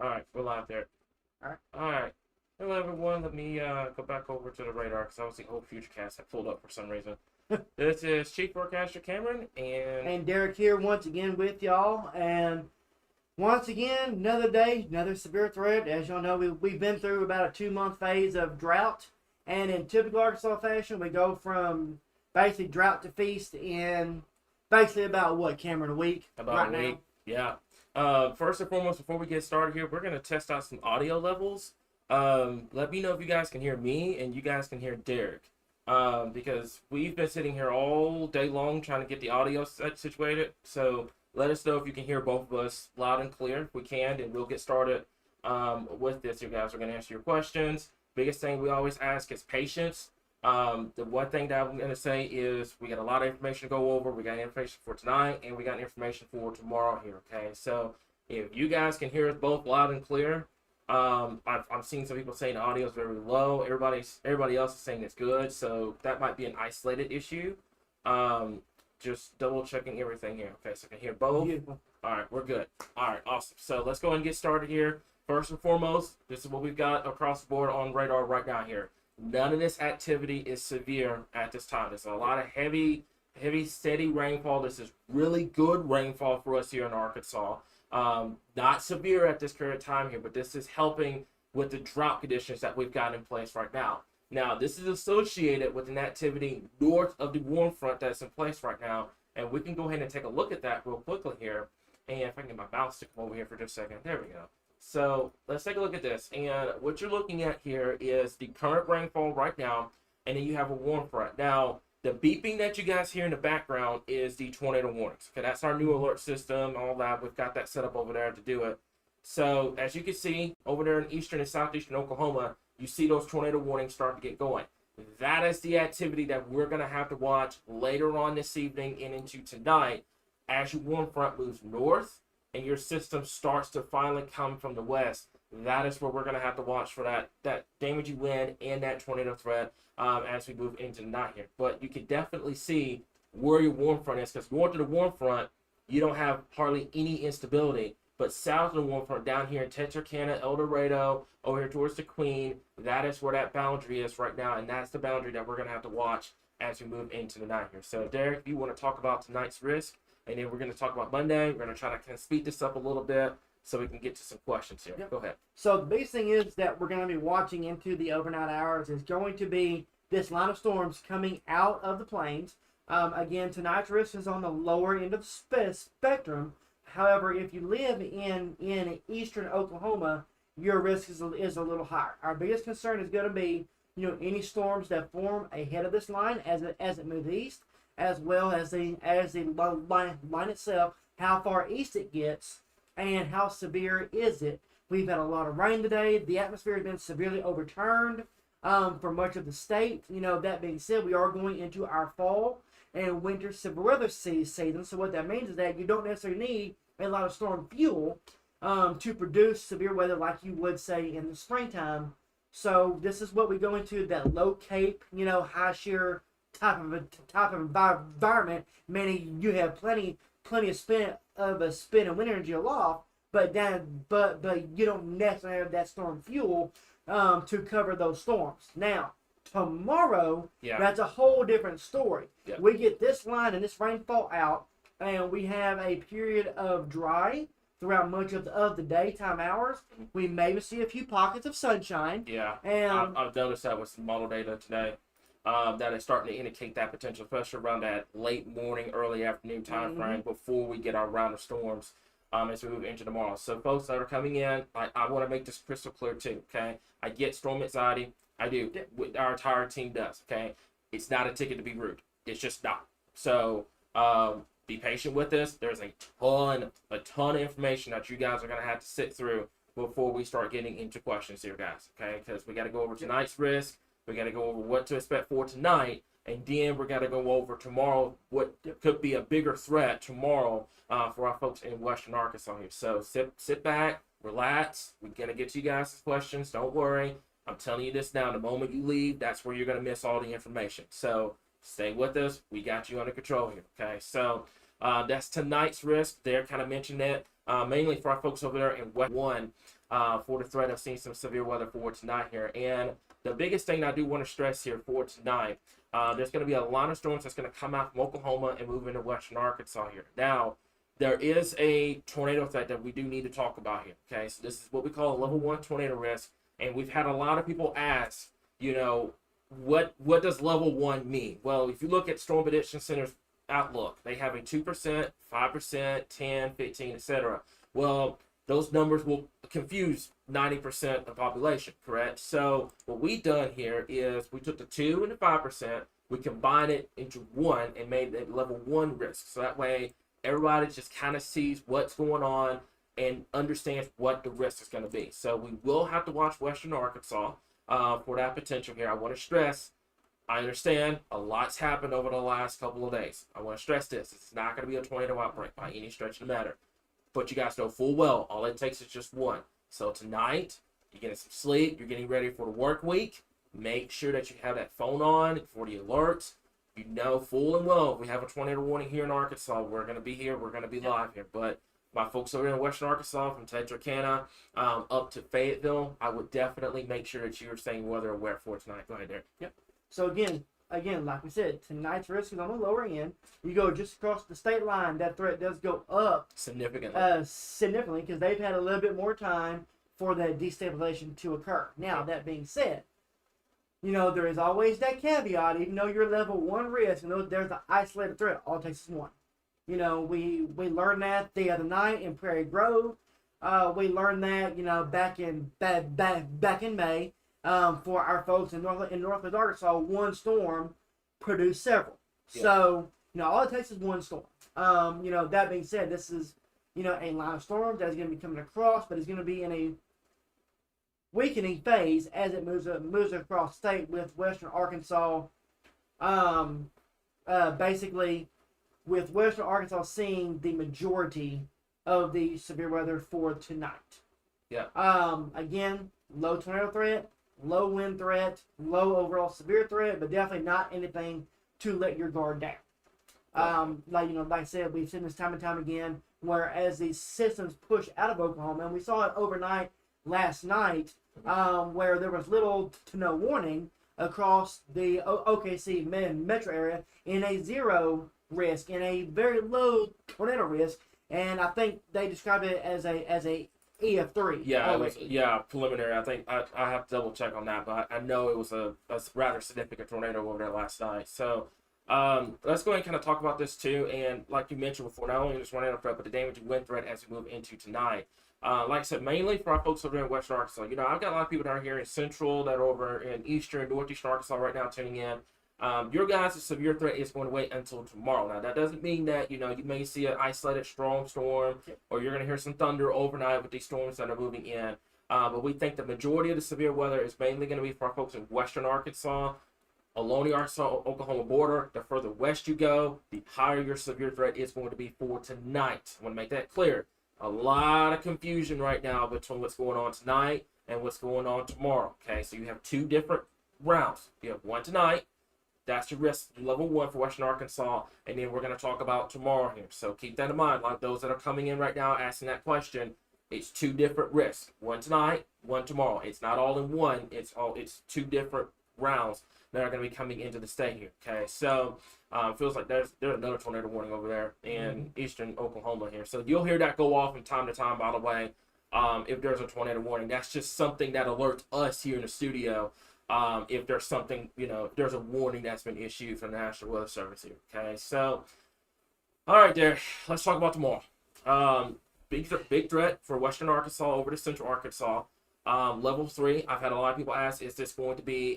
All right, we're live there. All right. All right. Hello, everyone. Let me go back over to the radar because I was the old Futurecast that pulled up for some reason. This is Chief Forecaster Cameron, and And Derek here once again with y'all. And once again, another day, another severe threat. As y'all know, we've been through about a 2 month phase of drought. And in typical Arkansas fashion, we go from basically drought to feast in basically about what, Cameron, a week? about right a now. week. Yeah. First and foremost, before we get started here, we're going to test out some audio levels. Let me know if you guys can hear me and you guys can hear Derek. Because we've been sitting here all day long trying to get the audio situated. So let us know if you can hear both of us loud and clear if we can, and we'll get started with this. You guys are going to answer your questions. Biggest thing we always ask is patience. The one thing that I'm going to say is we got a lot of information to go over. We got information for tonight, and we got information for tomorrow here, okay? So if you guys can hear us both loud and clear, I'm seeing some people saying the audio is very low. Everybody else is saying it's good, so that might be an isolated issue. Just double checking everything here. Okay, so I can hear both. Beautiful. All right, we're good. All right, awesome. So let's go ahead and get started here. First and foremost, this is what we've got across the board on radar right now here. None of this activity is severe at this time. There's a lot of heavy, steady rainfall. This is really good rainfall for us here in Arkansas. Not severe at this current time here, but this is helping with the drought conditions that we've got in place right now. Now, this is associated with an activity north of the warm front that's in place right now, and we can go ahead and take a look at that real quickly here. And if I can get my mouse to come over here for just a second, there we go. So let's take a look at this. And what you're looking at here is the current rainfall right now, and then you have a warm front. Now, the beeping that you guys hear in the background is the tornado warnings. Okay, that's our new alert system, all that. We've got that set up over there to do it. So as you can see over there in eastern and southeastern Oklahoma, you see those tornado warnings starting to get going. That is the activity that we're going to have to watch later on this evening and into tonight as your warm front moves north and your system starts to finally come from the west. That is where we're going to have to watch for that damaging wind and that tornado threat as we move into the night here. But you can definitely see where your warm front is, because going to the warm front, you don't have hardly any instability. But south of the warm front, down here in Texarkana, El Dorado, over here towards the Queen, that is where that boundary is right now, and that's the boundary that we're going to have to watch as we move into the night here. So, Derek, if you want to talk about tonight's risk, and then we're going to talk about Monday. We're going to try to kind of speed this up a little bit so we can get to some questions here. Yep. Go ahead. So the biggest thing is that we're going to be watching into the overnight hours is going to be this line of storms coming out of the plains. Again, tonight's risk is on the lower end of the spectrum. However, if you live in eastern Oklahoma, your risk is a little higher. Our biggest concern is going to be, any storms that form ahead of this line as it moves east, as well as the line itself, how far east it gets, and how severe is it. We've had a lot of rain today. The atmosphere has been severely overturned for much of the state. That being said, we are going into our fall and winter severe weather season. So what that means is that you don't necessarily need a lot of storm fuel to produce severe weather like you would say in the springtime. So this is what we go into, that low cape, high shear type of environment, meaning you have plenty of spin and wind energy aloft, but you don't necessarily have that storm fuel to cover those storms. Now, tomorrow, that's a whole different story. Yeah. We get this line and this rainfall out, and we have a period of dry throughout much of the daytime hours. We maybe see a few pockets of sunshine. Yeah, And I've noticed that with some model data today. That is starting to indicate that potential, especially around that late morning, early afternoon time frame before we get our round of storms as we move into tomorrow. So folks that are coming in, I want to make this crystal clear too, okay? I get storm anxiety. I do. Our entire team does, okay? It's not a ticket to be rude. It's just not. So be patient with this. There's a ton of information that you guys are going to have to sit through before we start getting into questions here, guys, okay? Because we got to go over tonight's risk. We got to go over what to expect for tonight, and then we're going to go over tomorrow what could be a bigger threat tomorrow for our folks in Western Arkansas here. So sit back, relax. We're going to get to you guys' questions. Don't worry. I'm telling you this now. The moment you leave, that's where you're going to miss all the information. So stay with us. We got you under control here, okay? So that's tonight's risk. They're kind of mentioned that mainly for our folks over there in West 1. for the threat of seeing some severe weather for tonight here. And the biggest thing I do want to stress here for tonight, there's going to be a line of storms that's going to come out from Oklahoma and move into western Arkansas here. Now, there is a tornado threat that we do need to talk about here. Okay, so this is what we call a level 1 tornado risk, and we've had a lot of people ask, what does level 1 mean? Well, if you look at Storm Prediction Center's outlook, they have a 2%, 5%, 10, 15, etc. Well, those numbers will confuse 90% of the population, correct? So what we've done here is we took the 2 and the 5%, we combined it into 1 and made it level 1 risk. So that way everybody just kind of sees what's going on and understands what the risk is going to be. So we will have to watch western Arkansas for that potential here. I want to stress, I understand a lot's happened over the last couple of days. I want to stress this. It's not going to be a tornado outbreak by any stretch of the matter. But you guys know full well, all it takes is just 1. So tonight, you're getting some sleep. You're getting ready for the work week. Make sure that you have that phone on for the alerts. You know full and well, if we have a tornado warning here in Arkansas, we're going to be here. We're going to be live here. But my folks over in western Arkansas, from Texarkana up to Fayetteville, I would definitely make sure that you are staying weather aware for tonight. Go ahead, Derek. Yep. So again, like we said, tonight's risk is on the lower end. You go just across the state line, that threat does go up significantly because they've had a little bit more time for that destabilization to occur. Now, that being said, there is always that caveat, even though you're level 1 risk, and there's an isolated threat, all it takes is 1. We learned that the other night in Prairie Grove. We learned that, back in May. For our folks in Northwest Arkansas, 1 storm produced several. Yeah. So, all it takes is 1 storm. That being said, this is, a line of storms that is going to be coming across, but it's going to be in a weakening phase as it moves across state with western Arkansas. Basically, with western Arkansas seeing the majority of the severe weather for tonight. Yeah. Again, low tornado threat, low wind threat, low overall severe threat, but definitely not anything to let your guard down. Like I said, we've seen this time and time again, where as these systems push out of Oklahoma, and we saw it overnight last night, where there was little to no warning across the OKC metro area in a 0 risk, in a very low tornado risk, and I think they described it as a EF3. Yeah, it was, preliminary. I think I have to double check on that, but I know it was a rather significant tornado over there last night. So let's go ahead and kind of talk about this too. And like you mentioned before, not only this tornado threat, but the damage and wind threat as we move into tonight. Like I said, mainly for our folks over in western Arkansas. I've got a lot of people down here in central, that are over in eastern, northeastern Arkansas right now tuning in. Your guys' severe threat is going to wait until tomorrow. Now, that doesn't mean that, you may see an isolated strong storm, or you're going to hear some thunder overnight with these storms that are moving in. But we think the majority of the severe weather is mainly going to be for our folks in western Arkansas, along the Arkansas-Oklahoma border. The further west you go, the higher your severe threat is going to be for tonight. I want to make that clear. A lot of confusion right now between what's going on tonight and what's going on tomorrow. Okay, so you have 2 different rounds. You have 1 tonight. That's your risk, level 1 for western Arkansas, and then we're going to talk about tomorrow here. So keep that in mind. Like those that are coming in right now asking that question, it's 2 different risks. 1 tonight, 1 tomorrow. It's not all in one. It's 2 different rounds that are going to be coming into the state here. Okay, so feels like there's another tornado warning over there in eastern Oklahoma here. So you'll hear that go off from time to time. By the way, if there's a tornado warning, that's just something that alerts us here in the studio. If there's something, if there's a warning that's been issued from the National Weather Service here. Okay, so, all right, Derek, let's talk about tomorrow. Big threat for western Arkansas over to central Arkansas. Level 3, I've had a lot of people ask, is this going to be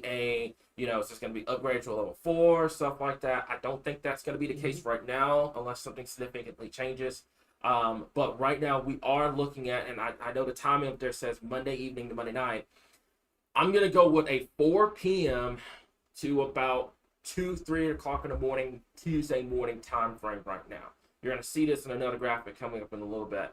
is this going to be upgraded to a level 4, stuff like that. I don't think that's going to be the case right now, unless something significantly changes. But right now, we are looking at, and I know the timing up there says Monday evening to Monday night. I'm going to go with a 4 p.m. to about 3 o'clock in the morning, Tuesday morning time frame right now. You're going to see this in another graphic coming up in a little bit.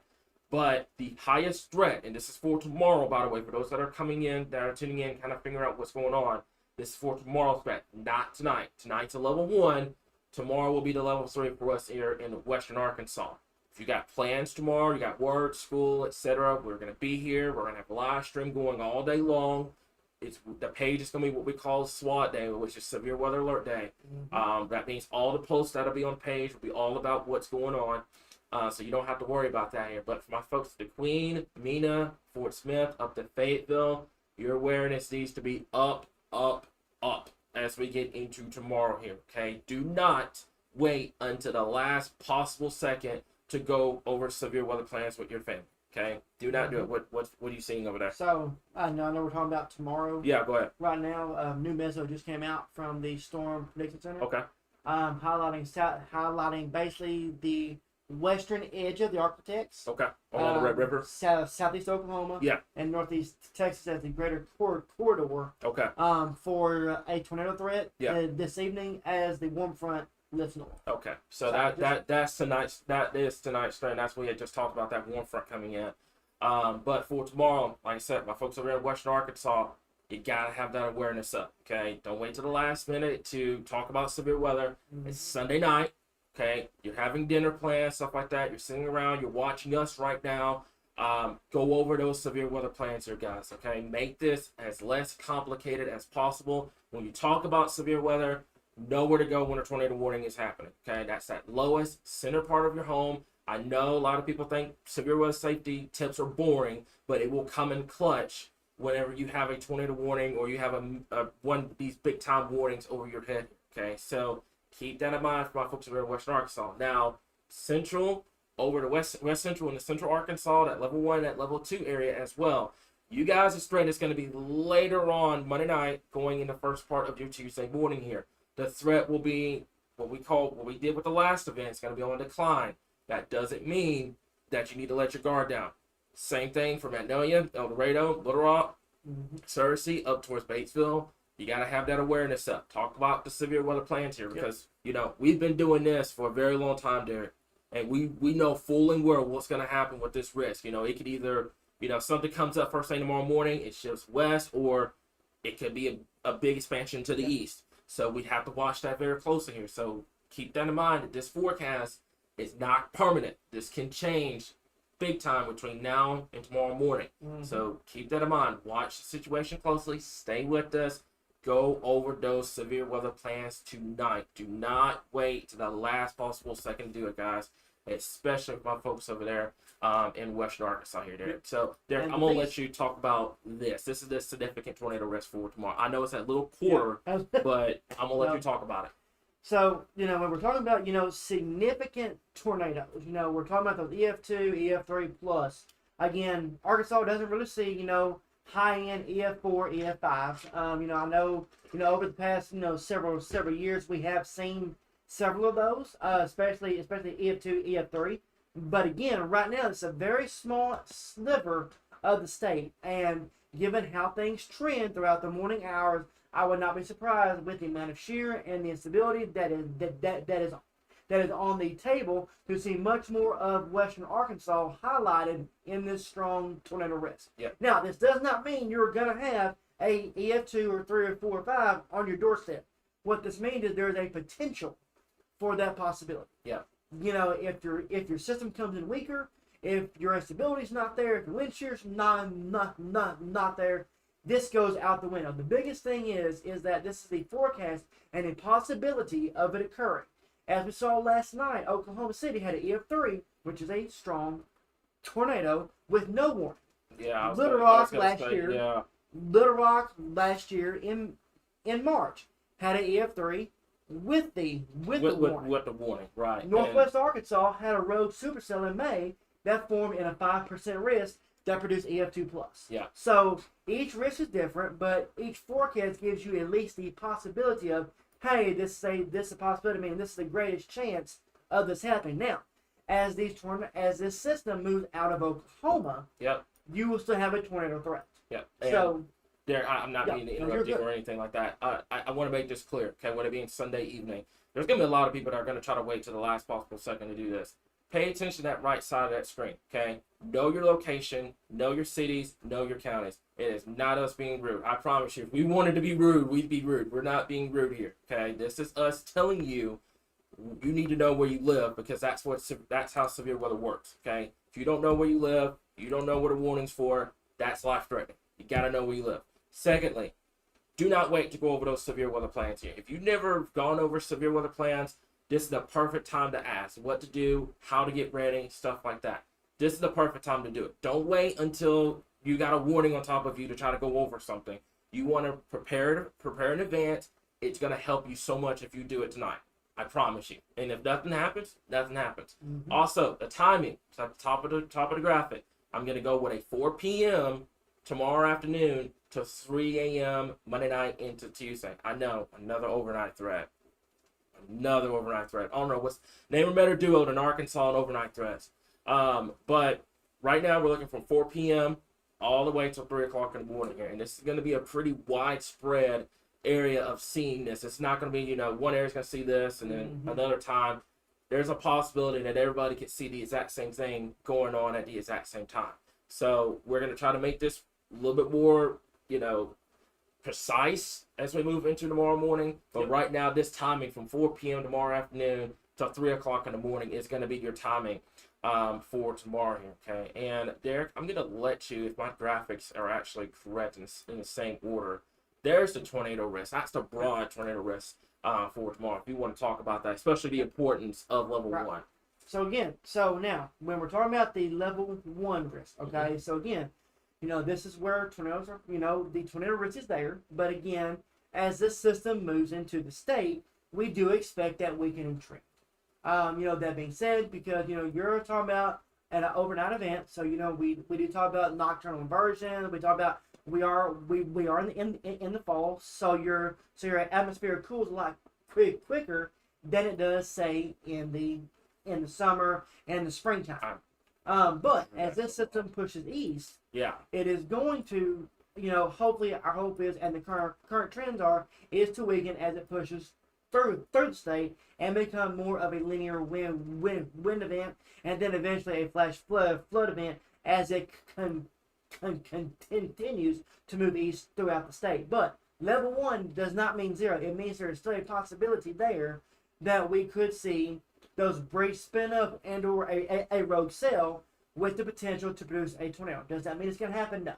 But the highest threat, and this is for tomorrow, by the way, for those that are coming in, that are tuning in, kind of figuring out what's going on, this is for tomorrow's threat, not tonight. Tonight's a level 1. Tomorrow will be the level 3 for us here in western Arkansas. If you got plans tomorrow, you got work, school, etc., we're going to be here. We're going to have a live stream going all day long. The page is going to be what we call SWAT Day, which is Severe Weather Alert Day. That means all the posts that'll be on the page will be all about what's going on. So you don't have to worry about that here. But for my folks at the Queen, Mena, Fort Smith, up to Fayetteville, your awareness needs to be up, up, up as we get into tomorrow here, okay? Do not wait until the last possible second to go over severe weather plans with your family, okay? Do not do it. What are you seeing over there? So, I know we're talking about tomorrow. Yeah, go ahead. Right now, new memo just came out from the Storm Prediction Center. Okay. Highlighting basically the western edge of the Arctic. Okay. Along the Red River. Southeast Oklahoma. Yeah. And northeast Texas as the greater corridor. Okay. For a tornado threat. Yeah. This evening as the warm front lifts north. Okay. So that's tonight's tonight's trend. That's what we had just talked about, that warm front coming in. But for tomorrow, like I said, my folks over in Western Arkansas, you gotta have that awareness up. Okay. Don't wait till the last minute to talk about severe weather. It's Sunday night. Okay, you're having dinner plans, stuff like that. You're sitting around, you're watching us right now. Go over those severe weather plans here, guys. Okay, make this as less complicated as possible. When you talk about severe weather, know where to go when a tornado warning is happening. Okay, that's that lowest center part of your home. I know a lot of people think severe weather safety tips are boring, but it will come in clutch whenever you have a tornado warning or you have one of these big time warnings over your head. Okay, so keep that in mind for my folks over in Western Arkansas. Now, Central, over to West Central and the Central Arkansas, that level 1, that level 2 area as well. You guys' threat is going to be later on Monday night, going in the first part of your Tuesday morning here. The threat will be what we did with the last event. It's going to be on a decline. That doesn't mean that you need to let your guard down. Same thing for Magnolia, El Dorado, Little Rock, Searcy, up towards Batesville. You got to have that awareness up. Talk about the severe weather plans here because, we've been doing this for a very long time, Derek. And we know full and well what's going to happen with this risk. It could either, something comes up first thing tomorrow morning, it shifts west, or it could be a big expansion to the east. So we have to watch that very closely here. So keep that in mind that this forecast is not permanent. This can change big time between now and tomorrow morning. So keep that in mind. Watch the situation closely. Stay with us. Go over those severe weather plans tonight. Do not wait to the last possible second to do it, guys. Especially for my folks over there in Western Arkansas here, Derek. So, Derek, I'm going to let you talk about this. This is the significant tornado risk for tomorrow. I know it's that little quarter, but I'm going to let you talk about it. So, when we're talking about, significant tornadoes, we're talking about those EF2, EF3 plus. Again, Arkansas doesn't really see, high-end EF4, EF5. I know, over the past, several years, we have seen several of those, especially EF2, EF3. But again, right now, it's a very small sliver of the state. And given how things trend throughout the morning hours, I would not be surprised with the amount of shear and the instability that is on the table to see much more of Western Arkansas highlighted in this strong tornado risk. Yep. Now, this does not mean you're going to have a EF2 or 3 or 4 or 5 on your doorstep. What this means is there's a potential for that possibility. Yeah. If your system comes in weaker, if your instability is not there, if your wind shear's not there, this goes out the window. The biggest thing is that this is the forecast and a possibility of it occurring. As we saw last night, Oklahoma City had an EF3, which is a strong tornado with no warning. Yeah, Little Rock last year in March had an EF3 with the warning. With the warning, right. Northwest Arkansas had a rogue supercell in May that formed in a 5% risk that produced EF2 plus. Yeah. So each risk is different, but each forecast gives you at least the possibility of, hey, this is a possibility. I mean, this is the greatest chance of this happening. Now, as this system moves out of Oklahoma, you will still have a tornado threat. Yeah. So, Derek, I'm not meaning to interrupt you or anything like that. I want to make this clear. Okay, with it being Sunday evening, there's going to be a lot of people that are going to try to wait to the last possible second to do this. Pay attention to that right side of that screen. Okay, know your location, know your cities, know your counties. It is not us being rude. I promise you. If we wanted to be rude, we'd be rude. We're not being rude here. Okay, this is us telling you you need to know where you live, because that's how severe weather works. Okay, if you don't know where you live, you don't know what a warning's for. That's life threatening. You got to know where you live. Secondly, do not wait to go over those severe weather plans here. If you've never gone over severe weather plans, this is the perfect time to ask what to do, how to get ready, stuff like that. This is the perfect time to do it. Don't wait until you got a warning on top of you to try to go over something. You want to prepare in advance. It's going to help you so much if you do it tonight. I promise you. And if nothing happens, nothing happens. Mm-hmm. Also, the timing. It's at the top of the graphic. I'm going to go with a 4 p.m. tomorrow afternoon to 3 a.m. Monday night into Tuesday. I know, another overnight threat. I don't know what's name a better duo than Arkansas and overnight threats. But right now we're looking from 4 p.m. all the way till 3 o'clock in the morning here. And this is going to be a pretty widespread area of seeing this. It's not going to be, one area's going to see this and then another time. There's a possibility that everybody could see the exact same thing going on at the exact same time. So we're going to try to make this a little bit more, precise as we move into tomorrow morning. But right now, this timing from 4 p.m. tomorrow afternoon till 3 o'clock in the morning is going to be your timing for tomorrow here, okay? And Derek, I'm going to let you, if my graphics are actually correct in the same order, there's the tornado risk. That's the broad tornado risk for tomorrow. If you want to talk about that, especially the importance of level 1. So now, when we're talking about the level 1 risk, okay, so again, this is where tornadoes are, the tornado risk is there, but again, as this system moves into the state, we do expect that we can entreat. That being said, because, you're talking about an overnight event, so, we do talk about nocturnal inversion, we talk about we are in the fall, so your atmosphere cools a lot quicker than it does, say, in the summer and the springtime. But as this system pushes east, it is going to, hopefully our hope is, and the current trends is to weaken as it pushes through the state and become more of a linear wind event, and then eventually a flash flood event as it continues to move east throughout the state. But level 1 does not mean 0. It means there is still a possibility there that we could see those breaks spin up and or a rogue cell with the potential to produce a tornado. Does that mean it's going to happen? No.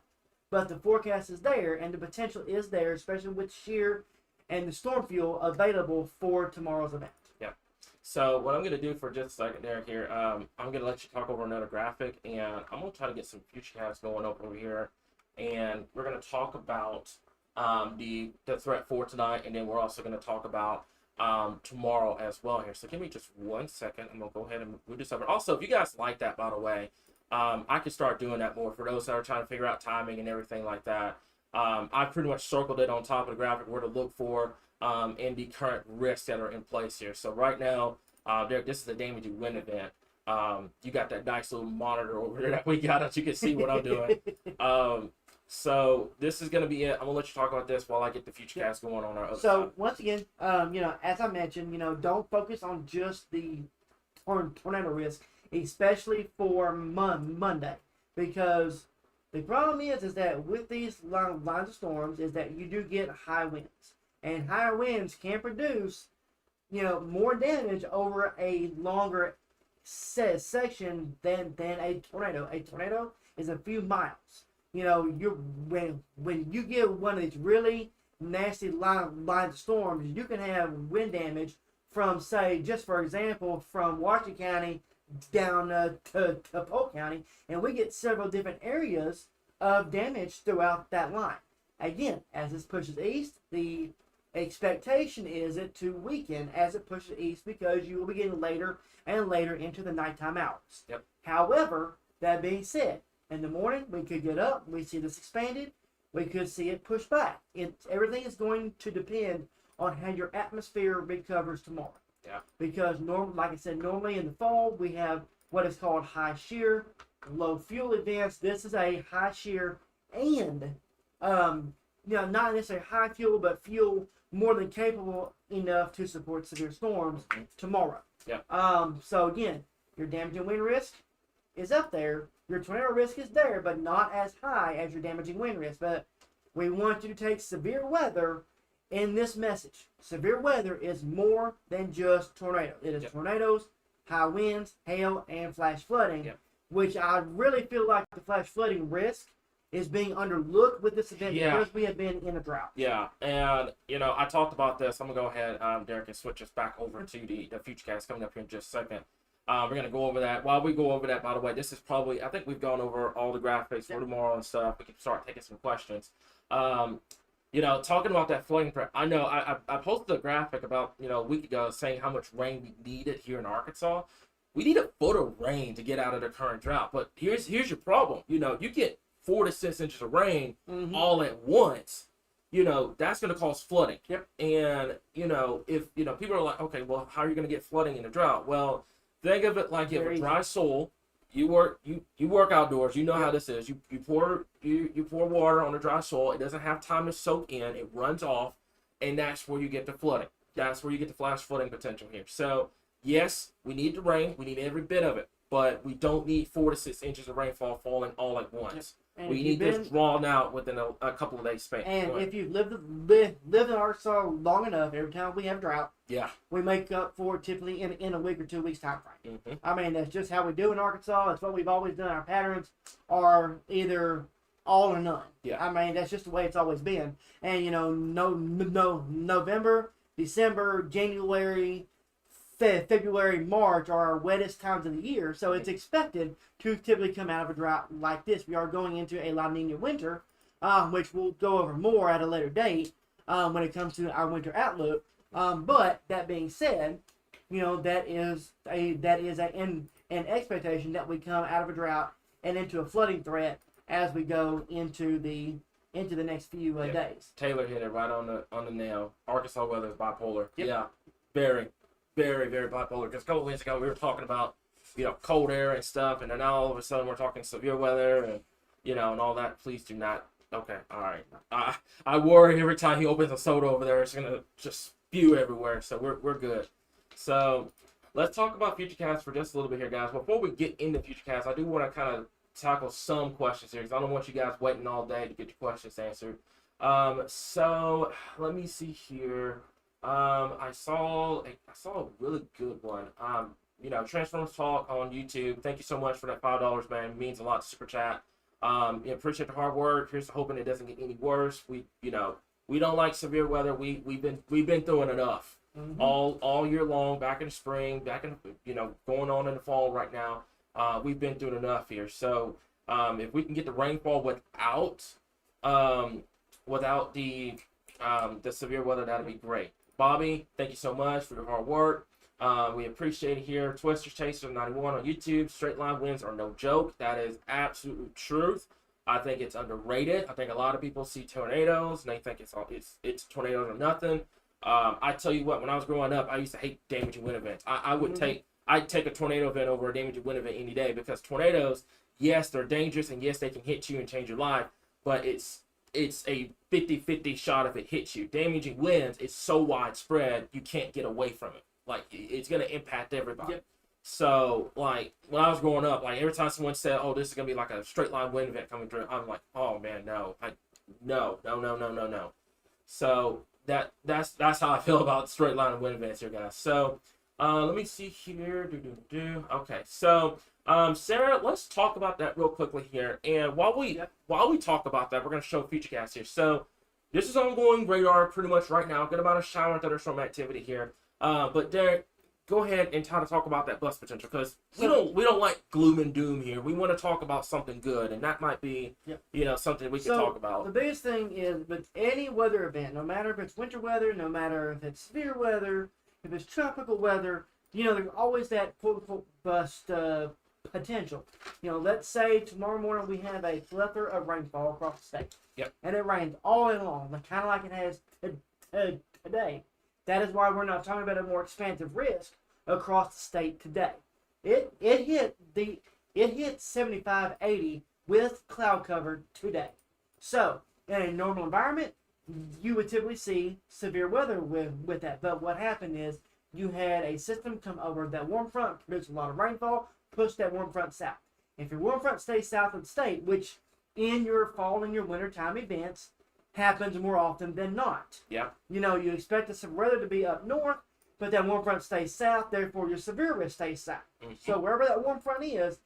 But the forecast is there and the potential is there, especially with shear and the storm fuel available for tomorrow's event. Yeah. So what I'm going to do for just a second, Derek, here, I'm going to let you talk over another graphic, and I'm going to try to get some Futurecast going up over here, and we're going to talk about the threat for tonight, and then we're also going to talk about tomorrow as well here. So give me just 1 second. I'm going to go ahead and move this over. Also, if you guys like that, by the way, I can start doing that more for those that are trying to figure out timing and everything like that. I pretty much circled it on top of the graphic where to look for and the current risks that are in place here. So right now, this is a damaging wind event. You got that nice little monitor over there that we got that you can see what I'm doing. So this is going to be it. I'm going to let you talk about this while I get the Futurecast going on our other side. So once again, as I mentioned, don't focus on just the tornado risk, especially for Monday, because the problem is that with these lines of storms is that you do get high winds, and higher winds can produce, more damage over a longer section than a tornado. A tornado is a few miles. When you get one of these really nasty lines of storms, you can have wind damage from, say, just for example, from Washington County down to Polk County, and we get several different areas of damage throughout that line. Again, as this pushes east, the expectation is it to weaken as it pushes east because you will be getting later and later into the nighttime hours. Yep. However, that being said, in the morning we could get up, we see this expanded, we could see it push back. Everything is going to depend on how your atmosphere recovers tomorrow. Yeah. Because like I said, normally in the fall we have what is called high shear, low fuel events. This is a high shear and not necessarily high fuel, but fuel more than capable enough to support severe storms tomorrow. Yeah. So again, your damaging wind risk is up there. Your tornado risk is there, but not as high as your damaging wind risk. But we want you to take severe weather in this message, severe weather is more than just tornadoes. It is tornadoes, high winds, hail, and flash flooding, which I really feel like the flash flooding risk is being underlooked with this event because we have been in a drought. Yeah, and I talked about this. I'm gonna go ahead, Derek, and switch us back over to the Futurecast coming up here in just a second. We're gonna go over that. While we go over that, by the way, this is probably, I think we've gone over all the graphics for tomorrow and stuff. We can start taking some questions. Talking about that flooding threat, I know I posted a graphic about a week ago saying how much rain we needed here in Arkansas. We need a foot of rain to get out of the current drought. But here's your problem. You get 4 to 6 inches of rain all at once. That's going to cause flooding. Yep. And if people are like, okay, well, how are you going to get flooding in a drought? Well, think of it like you have a dry soil. You work outdoors. You know how this is. You pour water on a dry soil. It doesn't have time to soak in. It runs off, and that's where you get the flooding. That's where you get the flash flooding potential here. So yes, we need the rain. We need every bit of it, but we don't need 4 to 6 inches of rainfall falling all at once. And we need this drawn out within a couple of days span. And if you've lived in Arkansas long enough, every time we have drought, we make up for it typically in a week or 2 weeks time frame. I mean, that's just how we do in Arkansas. It's what we've always done. Our patterns are either all or none. Yeah. I mean, that's just the way it's always been. And November, December, January, February, March are our wettest times of the year, so it's expected to typically come out of a drought like this. We are going into a La Nina winter, which we'll go over more at a later date when it comes to our winter outlook. But that being said, that is an expectation that we come out of a drought and into a flooding threat as we go into the next few days. Taylor hit it right on the nail. Arkansas weather is bipolar. Yep. Yeah, very, very, very bipolar. Because a couple of weeks ago we were talking about cold air and stuff, and then now all of a sudden we're talking severe weather and and all that. Please do not. Okay, all right. I worry every time he opens a soda over there, it's gonna just spew everywhere. So we're good. So let's talk about Futurecast for just a little bit here, guys. Before we get into Futurecast, I do want to kind of tackle some questions here because I don't want you guys waiting all day to get your questions answered. So let me see here. I saw a really good one. Transformers Talk on YouTube. Thank you so much for that $5, man. It means a lot to Super Chat. Appreciate the hard work. Here's hoping it doesn't get any worse. We don't like severe weather. We've been through it enough. All year long, back in the spring, back in going on in the fall right now. We've been through enough here. So if we can get the rainfall without the severe weather, that'd be great. Bobby, thank you so much for your hard work. We appreciate it here. Twister Chaser 91 on YouTube. Straight line winds are no joke. That is absolute truth. I think it's underrated. I think a lot of people see tornadoes and they think it's tornadoes or nothing. I tell you what, when I was growing up, I used to hate damaging wind events. I'd take a tornado event over a damaging wind event any day because tornadoes, yes, they're dangerous and yes, they can hit you and change your life, but it's a 50-50 shot if it hits you. Damaging winds is so widespread, you can't get away from it. Like, it's going to impact everybody. Yep. So, like, when I was growing up, like, every time someone said, oh, this is going to be like a straight line wind event coming through, I'm like, oh, man, no. No. So, that's how I feel about straight line wind events here, guys. So, let me see here. Okay, so, Sarah, let's talk about that real quickly here. And while we talk about that, we're going to show Futurecast here. So, this is ongoing radar pretty much right now. Good amount of shower and thunderstorm activity here. But Derek, go ahead and try to talk about that bust potential because we don't like gloom and doom here. We want to talk about something good, and that might be something we can talk about. The biggest thing is with any weather event, no matter if it's winter weather, no matter if it's severe weather, if it's tropical weather, there's always that quote unquote bust potential. Let's say tomorrow morning we have a plethora of rainfall across the state. Yep. And it rains all day long, kind of like it has today. That is why we're not talking about a more expansive risk across the state today. It hit 75, 80 with cloud cover today. So in a normal environment, you would typically see severe weather with that. But what happened is you had a system come over that warm front, produced a lot of rainfall, pushed that warm front south. If your warm front stays south of the state, which in your fall and your winter time events, happens more often than not. Yeah. You know, you expect the severe weather to be up north, but that warm front stays south, therefore your severe risk stays south. Mm-hmm. So wherever that warm front is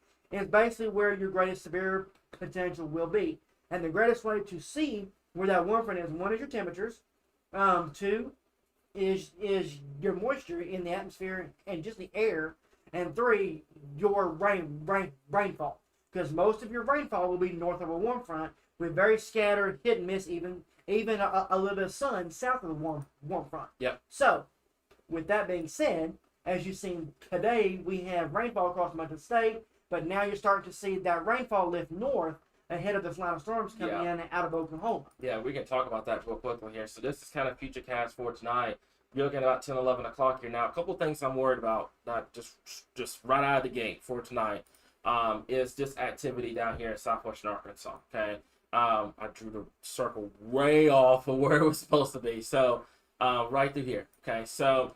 basically where your greatest severe potential will be. And the greatest way to see where that warm front is, one is your temperatures, two is your moisture in the atmosphere and just the air, and three, your rainfall. Because most of your rainfall will be north of a warm front with very scattered, hit and miss, even a little bit of sun south of the warm front. Yep. So, with that being said, as you've seen today, we have rainfall across much of the state, but now you're starting to see that rainfall lift north ahead of this line of storms coming in out of Oklahoma. Yeah, we can talk about that real quickly here. So this is kind of Futurecast for tonight. You're looking at about 10, 11 o'clock here now. A couple things I'm worried about, not just right out of the gate for tonight, is this activity down here in southwestern Arkansas. Okay, I drew the circle way off of where it was supposed to be. So right through here. Okay, so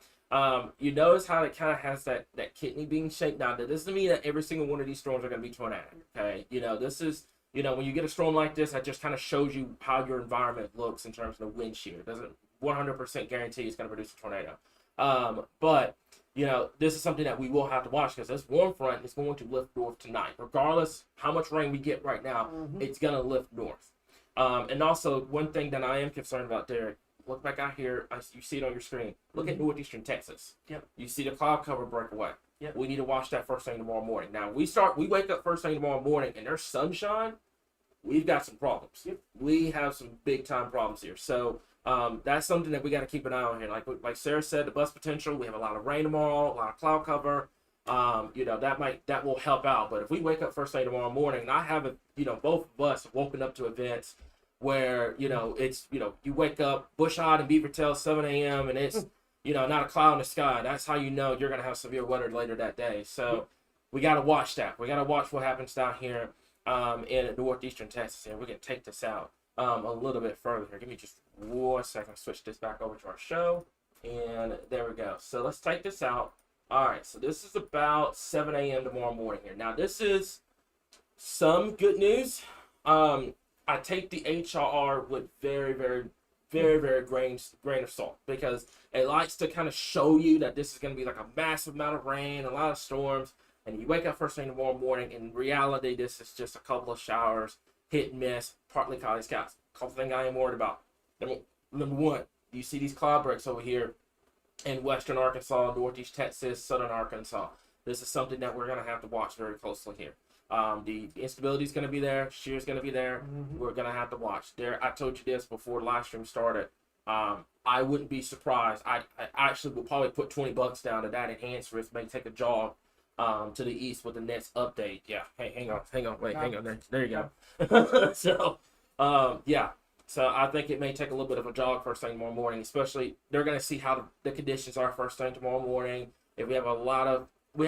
you notice how it kind of has that kidney bean shape. Now that doesn't mean that every single one of these storms are going to be tornadic. Okay, this is. When you get a storm like this, that just kind of shows you how your environment looks in terms of the wind shear. It doesn't 100% guarantee it's going to produce a tornado. But, this is something that we will have to watch because this warm front is going to lift north tonight. Regardless how much rain we get right now, it's going to lift north. And also, one thing that I am concerned about, Derek, look back out here. You see it on your screen. Look at northeastern Texas. Yep. You see the cloud cover break away. Yep. We need to watch that first thing tomorrow morning. Now, we wake up first thing tomorrow morning, and there's sunshine. We've got some problems. Yep. We have some big time problems here. So that's something that we got to keep an eye on here. Like Sarah said, the bust potential. We have a lot of rain tomorrow, a lot of cloud cover. That will help out. But if we wake up first thing tomorrow morning, and I haven't, both of us have woken up to events where it's you wake up bush-eyed and beaver tail 7 a.m. and it's not a cloud in the sky. That's how you know you're gonna have severe weather later that day. So we got to watch that. We got to watch what happens down here in northeastern Texas. And we can take this out a little bit further here. Give me just 1 second. Switch this back over to our show, and there we go. So let's take this out. All right. So this is about 7 a.m. tomorrow morning here. Now this is some good news. I take the HRR with very, very, very, very grain of salt because it likes to kind of show you that this is going to be like a massive amount of rain, a lot of storms, and you wake up first thing tomorrow morning. In reality, this is just a couple of showers, hit and miss, partly cloudy skies. Couple things I am worried about. Number one, you see these cloud breaks over here in western Arkansas, northeast Texas, southern Arkansas. This is something that we're going to have to watch very closely here. The instability is going to be there. Shear is going to be there. We're going to have to watch. I told you this before the live stream started. I wouldn't be surprised. I actually would probably put $20 down to that enhanced risk. Maybe take a jog to the east with the next update. Yeah. Hey, hang on. Wait, hang on. There you go. So, yeah. So I think it may take a little bit of a jog first thing tomorrow morning. Especially they're going to see how the conditions are first thing tomorrow morning. If we have a lot of a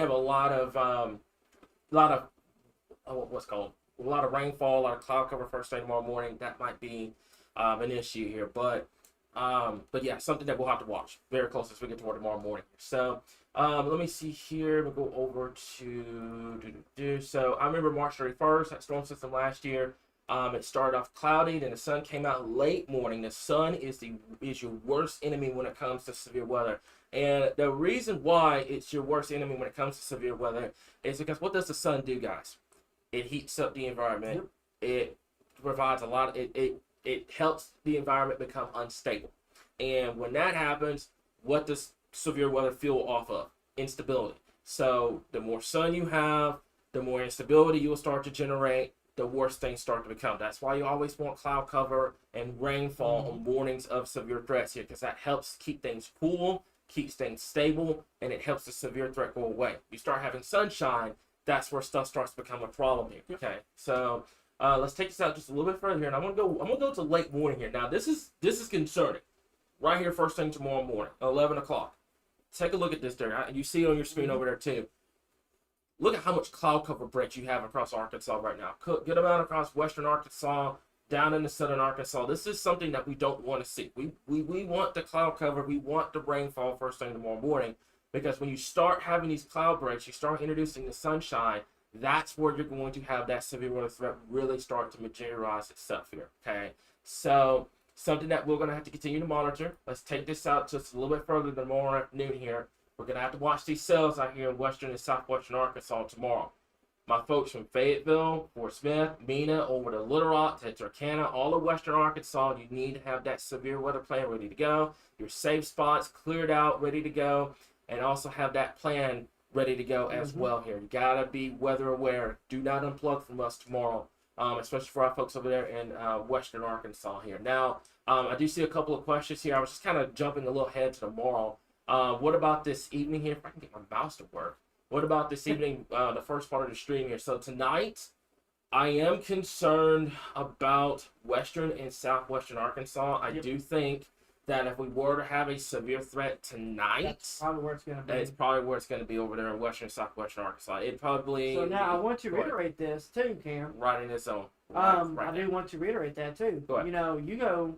lot of rainfall, a lot of cloud cover first thing tomorrow morning. That might be an issue here, but yeah, something that we'll have to watch very close as we get toward tomorrow morning. So let me see here. We'll go over to so I remember March 31st, that storm system last year. It started off cloudy, then the sun came out late morning. The sun is your worst enemy when it comes to severe weather. And the reason why it's your worst enemy when it comes to severe weather is because what does the sun do, guys? It heats up the environment. Yep. It provides a lot of, it helps the environment become unstable. And when that happens, what does severe weather fuel off of? Instability. So the more sun you have, the more instability you will start to generate, the worse things start to become. That's why you always want cloud cover and rainfall on mornings of severe threats here, because that helps keep things cool, keeps things stable, and it helps the severe threat go away. You start having sunshine, that's where stuff starts to become a problem here. Okay, so let's take this out just a little bit further here, and I'm gonna go to late morning here. Now this is concerning. Right here, first thing tomorrow morning, 11 o'clock. Take a look at this there. You see it on your screen over there too. Look at how much cloud cover breaks you have across Arkansas right now. Good amount across western Arkansas, down into southern Arkansas. This is something that we don't want to see. We want the cloud cover. We want the rainfall first thing tomorrow morning, because when you start having these cloud breaks, you start introducing the sunshine, that's where you're going to have that severe weather threat really start to materialize itself here, okay? So something that we're going to have to continue to monitor. Let's take this out just a little bit further than tomorrow afternoon here. We're going to have to watch these cells out here in western and southwestern Arkansas tomorrow. My folks from Fayetteville, Fort Smith, Mena, over to Little Rock, Texarkana, all of western Arkansas, you need to have that severe weather plan ready to go. Your safe spots cleared out, ready to go, and also have that plan ready to go as well here. You got to be weather aware. Do not unplug from us tomorrow, especially for our folks over there in western Arkansas here. Now, I do see a couple of questions here. I was just kind of jumping a little ahead to tomorrow. What about this evening here? If I can get my mouse to work. What about this evening, the first part of the stream here? So tonight, I am concerned about western and southwestern Arkansas. I do think that if we were to have a severe threat tonight, That's probably where it's going to be. it's probably where it's going to be over there in western and southwestern Arkansas. It probably. So now I want to reiterate this too, Cam. Right in its zone. I do want to reiterate that too. Go ahead. You know,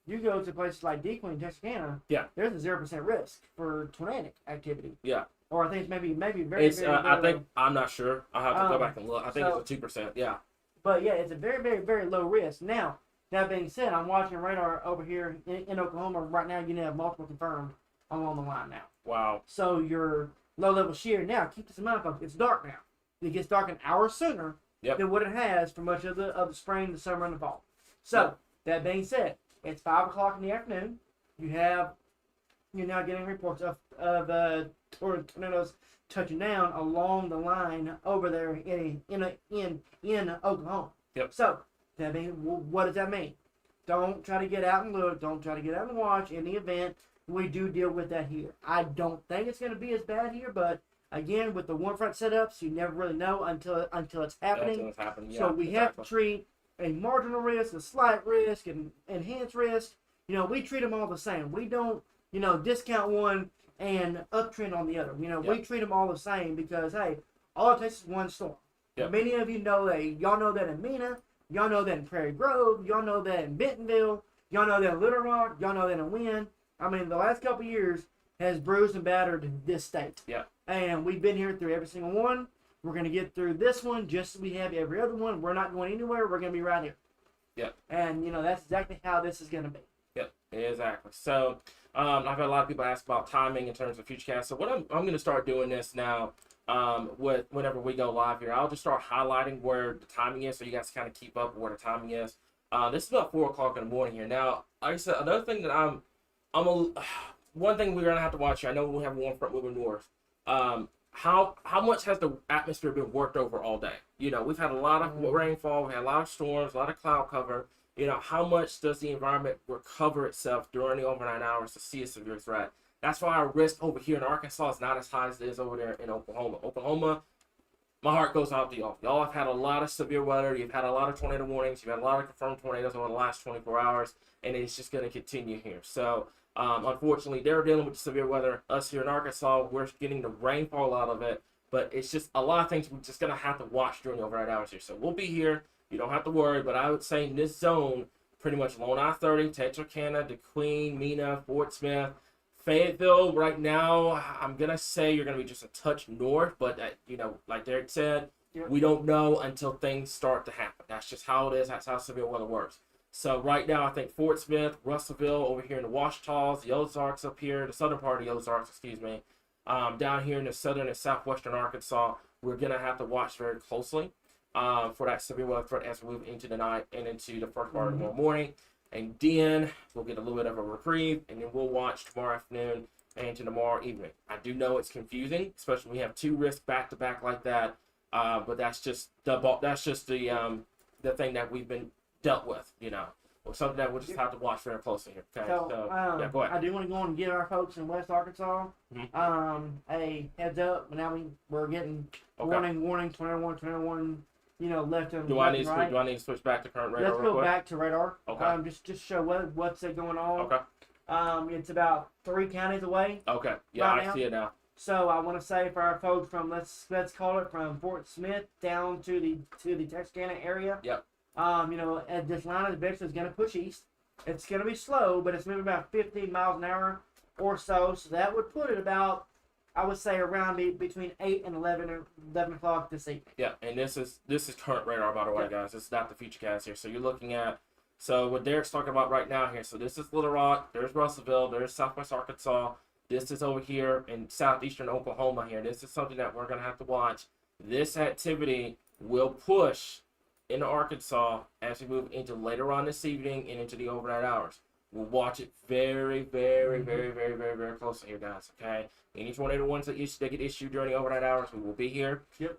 you go to places like Dequan and Texarkana. Yeah. There's a 0% risk for tornadic activity. Yeah. Or I think it's maybe very, It's. very I think low. I'm not sure. I'll have to go back and look. I think so- it's a 2%. Yeah. But yeah, it's a very, very, very low risk. Now, that being said, I'm watching radar over here in Oklahoma right now. You have multiple confirmed along the line now. Wow. So your low level shear now, keep this in mind, folks. It's dark now. It gets dark an hour sooner than what it has for much of the spring, the summer, and the fall. So that being said, it's 5 o'clock in the afternoon. You're now getting reports of tornadoes touching down along the line over there in Oklahoma. Yep. So that means, what does that mean? Don't try to get out and look. Don't try to get out and watch. In the event, we do deal with that here. I don't think it's going to be as bad here, but again, with the warm front setups, you never really know until it's happening. Until it's happening. Yeah, So we have to treat a marginal risk, a slight risk, and enhanced risk. You know, we treat them all the same. We don't, discount one and uptrend on the other. We treat them all the same because, hey, all it takes is one storm. Yep. Many of you know that. Y'all know that in Mena. Y'all know that in Prairie Grove. Y'all know that in Bentonville. Y'all know that in Little Rock. Y'all know that in Wynn. I mean, the last couple of years has bruised and battered this state. Yeah. And we've been here through every single one. We're going to get through this one just as we have every other one. We're not going anywhere. We're going to be right here. Yeah. And, that's exactly how this is going to be. Yep, exactly. So I've had a lot of people ask about timing in terms of Futurecast. So what I'm going to start doing this now whenever we go live here. I'll just start highlighting where the timing is so you guys kind of keep up with where the timing is. This is about 4 o'clock in the morning here. Now, like I said, another thing that one thing we're going to have to watch here. I know we have one front moving north. How much has the atmosphere been worked over all day? We've had a lot of rainfall, we had a lot of storms, a lot of cloud cover. How much does the environment recover itself during the overnight hours to see a severe threat? That's why our risk over here in Arkansas is not as high as it is over there in Oklahoma. Oklahoma, my heart goes out to y'all. Y'all have had a lot of severe weather. You've had a lot of tornado warnings. You've had a lot of confirmed tornadoes over the last 24 hours, and it's just going to continue here. So, unfortunately, they're dealing with the severe weather. Us here in Arkansas, we're getting the rainfall out of it, but it's just a lot of things we're just going to have to watch during the overnight hours here. So we'll be here. You don't have to worry, but I would say in this zone, pretty much along I-30, Texarkana, DeQueen, Mena, Fort Smith, Fayetteville, right now, I'm going to say you're going to be just a touch north, but, like Derek said, we don't know until things start to happen. That's just how it is. That's how severe weather works. So right now, I think Fort Smith, Russellville, over here in the Ouachitas, the Ozarks up here, the southern part of the Ozarks, down here in the southern and southwestern Arkansas, we're going to have to watch very closely for that severe weather threat as we move into the night and into the first part of tomorrow morning. And then we'll get a little bit of a reprieve, and then we'll watch tomorrow afternoon and into tomorrow evening. I do know it's confusing, especially when we have two risks back to back like that. But that's just the thing that we've been dealt with, or something that we'll just have to watch very closely here. Okay, So, yeah, go ahead. I do want to go on and give our folks in West Arkansas a heads up. Now we're getting warning, 21, left and Do right. I need to switch back to current radar? Let's real go quick? back to radar. Okay. Just show what's going on. Okay. It's about 3 counties away. Okay. Yeah, Right I now? see it now. So I want to say for our folks from let's call it from Fort Smith down to the Texarkana area. Yep. As this line is basically going to push east. It's going to be slow, but it's moving about 15 miles an hour or so. So that would put it about, I would say, around between 8 and 11 o'clock this evening. Yeah, and this is current radar, by the way, guys. This is not the Futurecast here. So you're looking at So what Derek's talking about right now here, so this is Little Rock, there's Russellville, there's Southwest Arkansas, this is over here in southeastern Oklahoma here. This is something that we're going to have to watch. This activity will push into Arkansas as we move into later on this evening and into the overnight hours. We'll watch it very, very, very, very, very, very closely here, guys, okay? Any tornado ones that get issued during the overnight hours, we will be here. Yep.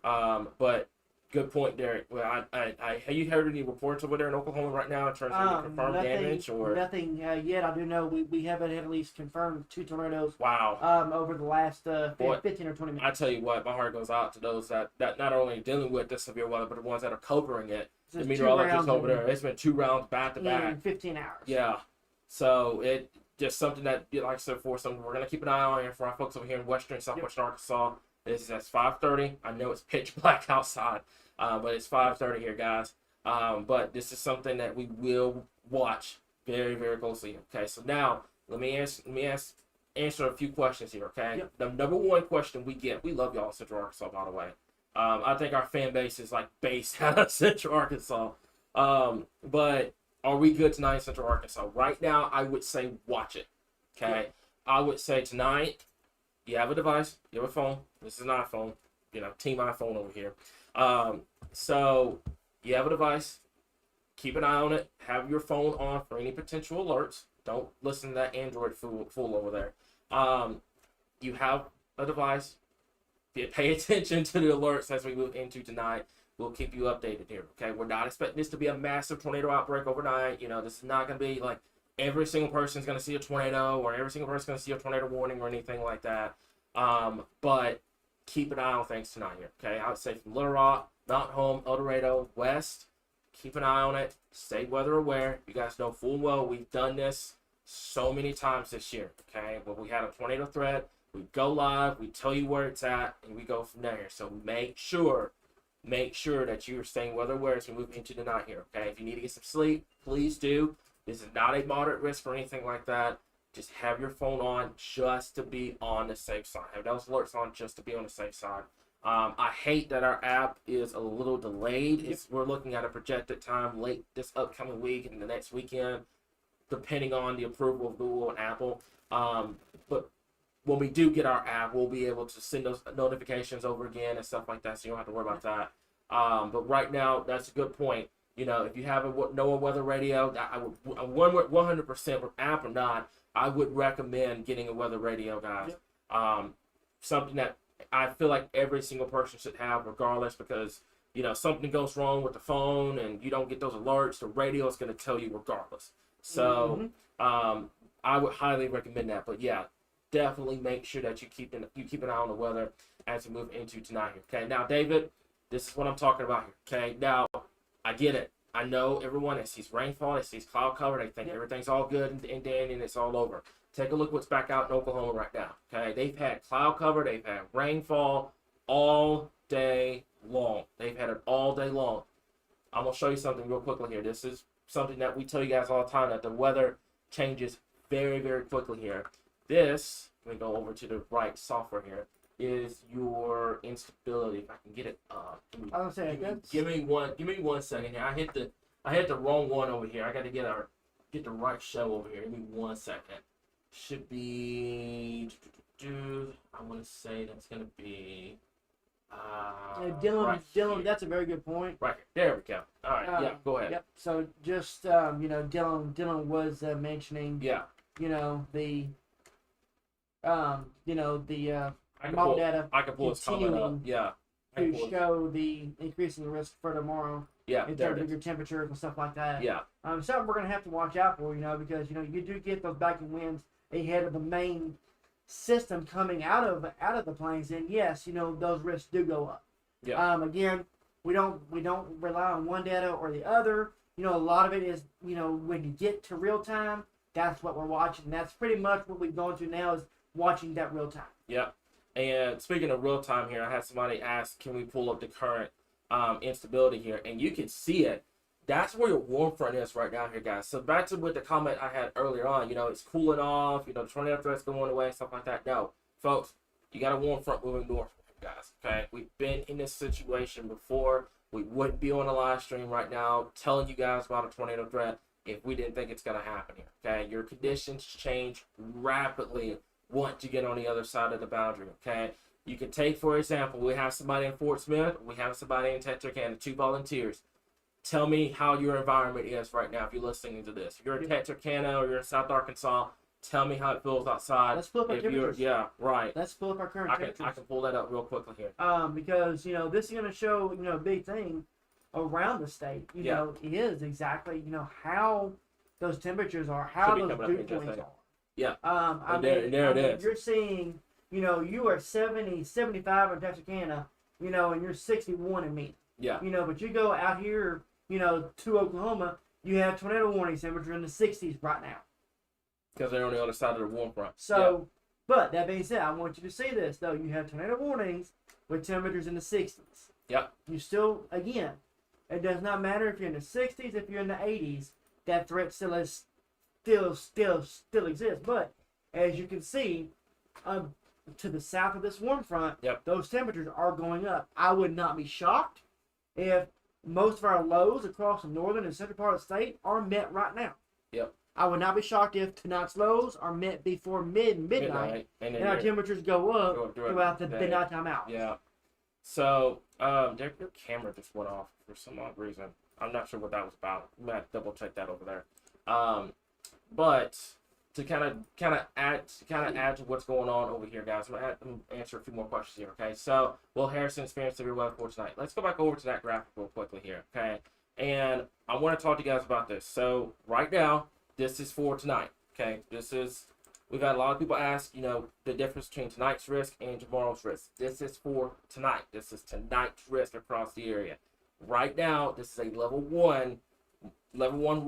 But good point, Derek. Well, have you heard any reports over there in Oklahoma right now in terms of any confirmed damage or nothing yet? I do know we haven't had at least confirmed 2 tornadoes. Wow. Over the last 15 or 20 minutes. I tell you what, my heart goes out to those that not only dealing with the severe weather, but the ones that are covering it. The meteorologists over there. It's been 2 rounds back to back in 15 hours. Yeah. So it just something that, like I said, we're gonna keep an eye on here for our folks over here in western Southwestern Arkansas. This is at 5:30. I know it's pitch black outside, but it's 5:30 here, guys. But this is something that we will watch very, very closely. Okay, so now let me answer a few questions here. Okay, The number one question we get, we love y'all in Central Arkansas, by the way. I think our fan base is like based out of Central Arkansas. But are we good tonight in Central Arkansas? Right now, I would say watch it. Okay, I would say tonight. You have a device, you have a phone. This is an iPhone, Team iPhone over here. So you have a device, keep an eye on it, have your phone on for any potential alerts. Don't listen to that Android fool over there. You have a device, pay attention to the alerts as we move into tonight. We'll keep you updated here, okay? We're not expecting this to be a massive tornado outbreak overnight. This is not going to be like every single person's going to see a tornado or every single person's going to see a tornado warning or anything like that. But keep an eye on things tonight here, okay? I would say from Little Rock, Mount Home, El Dorado, West, keep an eye on it. Stay weather aware. You guys know full well we've done this so many times this year, okay? When we had a tornado threat, we go live, we tell you where it's at, and we go from there. So make sure that you are staying weather aware as we move into the night here, okay? If you need to get some sleep, please do. This is not a moderate risk or anything like that. Just have your phone on just to be on the safe side. Have those alerts on just to be on the safe side. I hate that our app is a little delayed. We're looking at a projected time late this upcoming week and the next weekend, depending on the approval of Google and Apple. But when we do get our app, we'll be able to send those notifications over again and stuff like that, so you don't have to worry about that. But right now, that's a good point. If you have a NOAA weather radio, I would 100% with app or not, I would recommend getting a weather radio, guys. Something that I feel like every single person should have, regardless, because something goes wrong with the phone and you don't get those alerts. The radio is going to tell you regardless. So I would highly recommend that. But yeah, definitely make sure that you keep an eye on the weather as we move into tonight here. Okay, now David, this is what I'm talking about here. Okay, now I get it. I know everyone that sees rainfall, that sees cloud cover, they think everything's all good and dandy and it's all over. Take a look what's back out in Oklahoma right now. Okay, they've had cloud cover, they've had rainfall all day long. They've had it all day long. I'm gonna show you something real quickly here. This is something that we tell you guys all the time, that the weather changes very, very quickly here. This, let me go over to the right software here, is your instability. If I can get it up. Give me one second here. I hit the wrong one over here. I got to get the right show over here. Give me 1 second. Should be. I want to say that's gonna be. Dylan, that's a very good point. Right here. There we go. All right. Go ahead. Yep. So just Dylan was mentioning. Yeah. The I can pull his comment up. continuing Yeah. to show the increasing risk for tomorrow. Yeah. In terms of your temperatures and stuff like that. Yeah. Something we're gonna have to watch out for, because you do get those backing winds ahead of the main system coming out of the plains, and yes, those risks do go up. Yeah. Again, we don't rely on one data or the other. A lot of it is when you get to real time, that's what we're watching. And that's pretty much what we've gone to now, is watching that real time. Yeah. And speaking of real time here, I had somebody ask, can we pull up the current instability here? And you can see it. That's where your warm front is right now here, guys. So back to with the comment I had earlier on, it's cooling off, tornado threats going away, stuff like that. No, folks, you got a warm front moving north, guys, okay? We've been in this situation before. We wouldn't be on a live stream right now telling you guys about a tornado threat. if we didn't think it's going to happen here. Okay, your conditions change rapidly once you get on the other side of the boundary. Okay, you can take, for example, we have somebody in Fort Smith, we have somebody in Texarkana, 2 volunteers. Tell me how your environment is right now if you're listening to this. If you're in Texarkana or you're in South Arkansas, tell me how it feels outside. Let's flip our temperatures. Yeah, right. Let's pull up our current temperatures. I can pull that up real quickly here. Because this is going to show a big thing around the state. You know, is exactly how those temperatures are, how those dew points are. Yeah. There it is. You're seeing, you are 70, 75 in Texarkana, and you're 61 in Meade. Yeah. But you go out here, to Oklahoma, you have tornado warning temperature in the 60s right now. Because they're on the other side of the warm front. So, but that being said, I want you to see this, though. You have tornado warnings with temperatures in the 60s. Yep. You still, again, it does not matter if you're in the 60s, if you're in the 80s, that threat still exists. But as you can see, to the south of this warm front, those temperatures are going up. I would not be shocked if most of our lows across the northern and central part of the state are met right now. Yep. I would not be shocked if tonight's lows are met before midnight and our temperatures go up throughout the nighttime hours. Yeah. So, your camera just went off for some odd reason. I'm not sure what that was about. I'm gonna have to double check that over there. But to kind of add to what's going on over here, guys, I'm gonna answer a few more questions here. Okay. So, will Harrison experience severe weather for tonight? Let's go back over to that graphic real quickly here. Okay. And I want to talk to you guys about this. So, right now, this is for tonight. Okay. We've had a lot of people ask, the difference between tonight's risk and tomorrow's risk. This is for tonight. This is tonight's risk across the area. Right now, this is a level one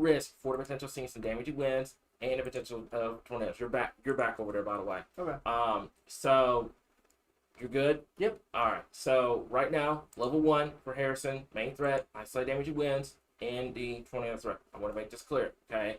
risk for the potential seeing some damaging winds and the potential of tornadoes. You're back over there, by the way. Okay. So you're good? Yep. All right. So right now, level 1 for Harrison, main threat, isolated damaging winds, and the tornado threat. I want to make this clear, okay?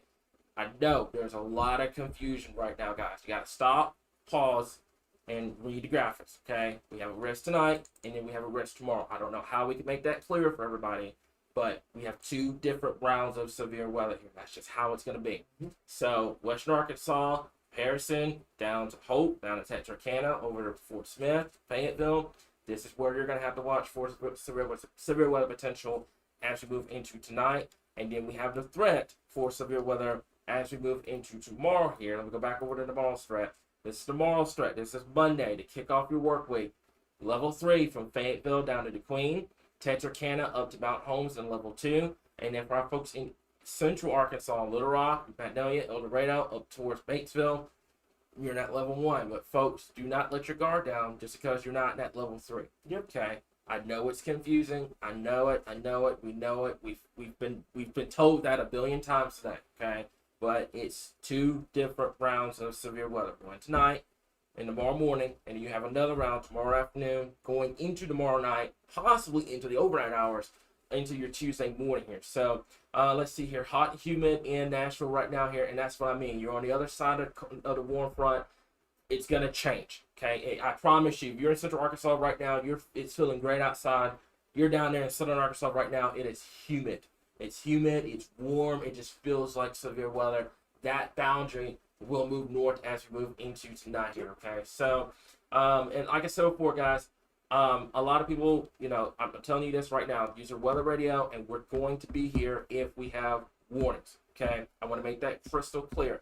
I know there's a lot of confusion right now, guys. You got to stop, pause, and read the graphics, okay? We have a risk tonight, and then we have a risk tomorrow. I don't know how we can make that clear for everybody, but we have 2 different rounds of severe weather here. That's just how it's going to be. So, Western Arkansas, Harrison, down to Hope, down to Texarkana, over to Fort Smith, Fayetteville. This is where you're going to have to watch for severe weather potential as we move into tonight. And then we have the threat for severe weather as we move into tomorrow here. Let me go back over to tomorrow's threat. This is tomorrow's threat. This is Monday to kick off your work week. Level 3 from Fayetteville down to DeQueen, Texarkana up to Mount Holmes in level 2. And then for our folks in Central Arkansas, Little Rock, Magnolia, El Dorado, up towards Batesville, you're not level 1. But folks, do not let your guard down just because you're not at level 3. Yep. Okay. I know it's confusing. I know it. We know it. We've been told that a billion times today. Okay. But it's 2 different rounds of severe weather. One tonight and tomorrow morning, and you have another round tomorrow afternoon, going into tomorrow night, possibly into the overnight hours, into your Tuesday morning here. So let's see here. Hot and humid in Nashville right now here, and that's what I mean. You're on the other side of the warm front. It's going to change, okay? I promise you, if you're in Central Arkansas right now, it's feeling great outside. You're down there in Southern Arkansas right now, it is humid. It's humid, it's warm, it just feels like severe weather. That boundary will move north as we move into tonight here, okay? So, and like I said before, guys, a lot of people, I'm telling you this right now, use your weather radio, and we're going to be here if we have warnings, okay? I want to make that crystal clear.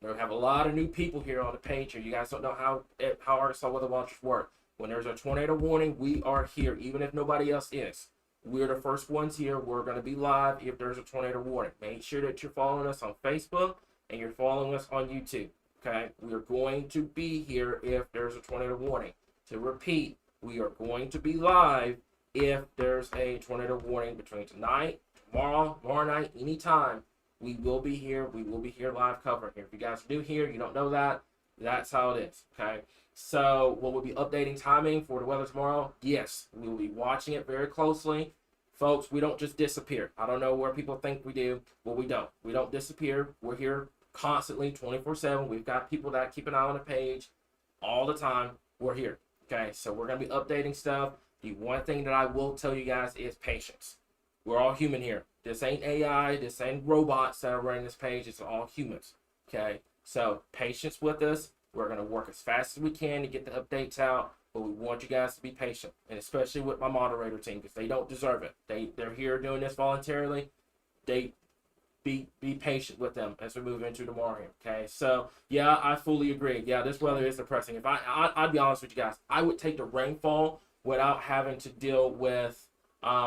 We have a lot of new people here on the page here. You guys don't know how Arkansas Weather Watchers work. When there's a tornado warning, we are here, even if nobody else is. We're the first ones here. We're going to be live if there's a tornado warning. Make sure that you're following us on Facebook and you're following us on YouTube. Okay? We are going to be here if there's a tornado warning. To repeat, we are going to be live if there's a tornado warning between tonight, tomorrow night, anytime. We will be here. We will be here live covering here. If you guys are new here, you don't know that, that's how it is. Okay? So, will we be updating timing for the weather tomorrow? Yes. We will be watching it very closely. Folks, we don't just disappear. I don't know where people think we do, but we don't. We don't disappear. We're here constantly, 24/7. We've got people that keep an eye on the page all the time. We're here. Okay? So, we're going to be updating stuff. The one thing that I will tell you guys is patience. We're all human here. This ain't AI. This ain't robots that are running this page. It's all humans. Okay. So patience with us. We're going to work as fast as we can to get the updates out, but we want you guys to be patient, and especially with my moderator team, because they don't deserve it. They're here doing this voluntarily. They be patient with them as we move into tomorrow here. Okay, so yeah, I fully agree. Yeah, this weather is depressing. If I'd be honest with you guys, I would take the rainfall without having to deal with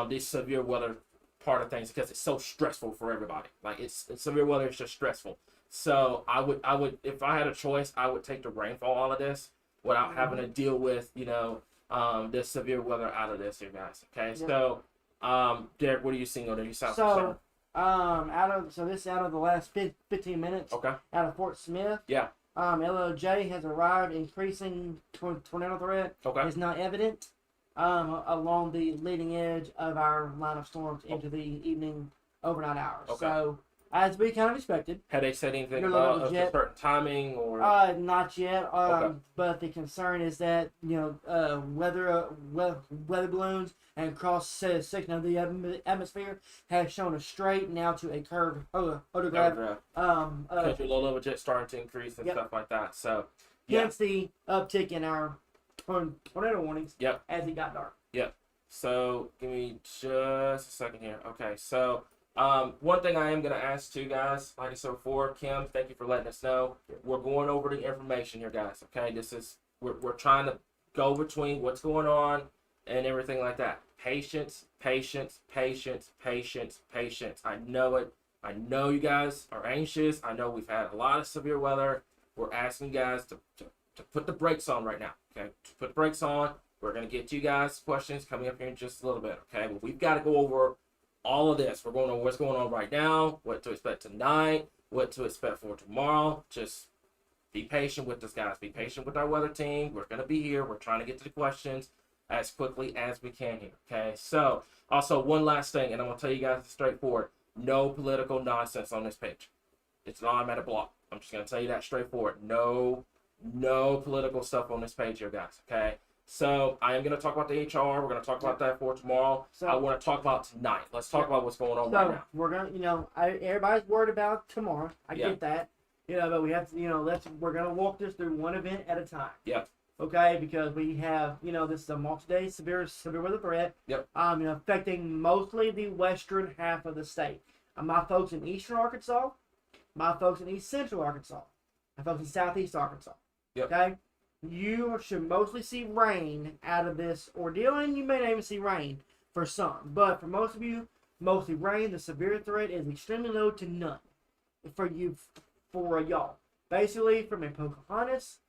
this severe weather part of things, because it's so stressful for everybody. Like it's severe weather is just stressful. So I would, if I had a choice, I would take the rainfall out of this without having to deal with, this severe weather out of this here, guys. Okay, so Derek, what are you seeing on there? You sound So this is out of the last 15 minutes. Okay. Out of Fort Smith. Yeah. LOJ has arrived. Increasing tornado threat is not evident along the leading edge of our line of storms into the evening overnight hours. Okay. So, as we kind of expected. Had they said anything about a certain timing or? Not yet. But the concern is that weather balloons and cross section of the atmosphere have shown a straight now to a curved photograph. Because your low level jet starting to increase and stuff like that. So, hence the uptick in our tornado warnings. Yep. As it got dark. Yep. So give me just a second here. Okay. So. One thing I am going to ask too, guys, like I said before, Kim, thank you for letting us know. We're going over the information here, guys. Okay, we're trying to go between what's going on and everything like that. Patience, patience, patience, patience, patience. I know it. I know you guys are anxious. I know we've had a lot of severe weather. We're asking you guys to put the brakes on right now. Okay, to put the brakes on. We're going to get to you guys questions coming up here in just a little bit. Okay, but we've got to go over all of this. We're going on what's going on right now, what to expect tonight, what to expect for tomorrow. Just be patient with us, guys. Be patient with our weather team. We're going to be here. We're trying to get to the questions as quickly as we can here. Okay. So also one last thing, and I'm going to tell you guys straightforward. No political nonsense on this page. It's an automatic block. I'm just going to tell you that straightforward. No political stuff on this page here, guys. Okay. So I am going to talk about the HR. We're going to talk about that for tomorrow. So I want to talk about tonight. Let's talk about what's going on right now. We're going to, everybody's worried about tomorrow. I get that. But we have to, we're going to walk this through one event at a time. Yeah. Okay, because we have, this is a multi-day severe weather threat. Yep. Affecting mostly the western half of the state. My folks in eastern Arkansas, my folks in east central Arkansas, my folks in southeast Arkansas. Yep. Okay. You should mostly see rain out of this ordeal, and you may not even see rain for some. But for most of you, mostly rain. The severe threat is extremely low to none for y'all. Basically, from a Pocahontas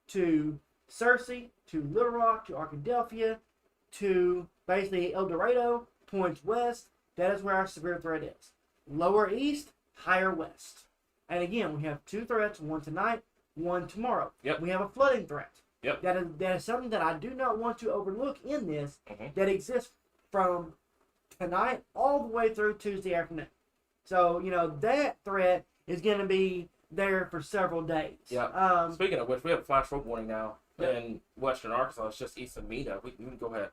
to Searcy to Little Rock to Arkadelphia to basically El Dorado, points west, that is where our severe threat is. Lower east, higher west. And again, we have two threats, one tonight, one tomorrow. Yep. We have a flooding threat. Yep. That is something that I do not want to overlook in this. That exists from tonight all the way through Tuesday afternoon. So that threat is going to be there for several days. Yeah. Speaking of which, we have a flash flood warning now in western Arkansas. It's just east of Meta. We can go ahead.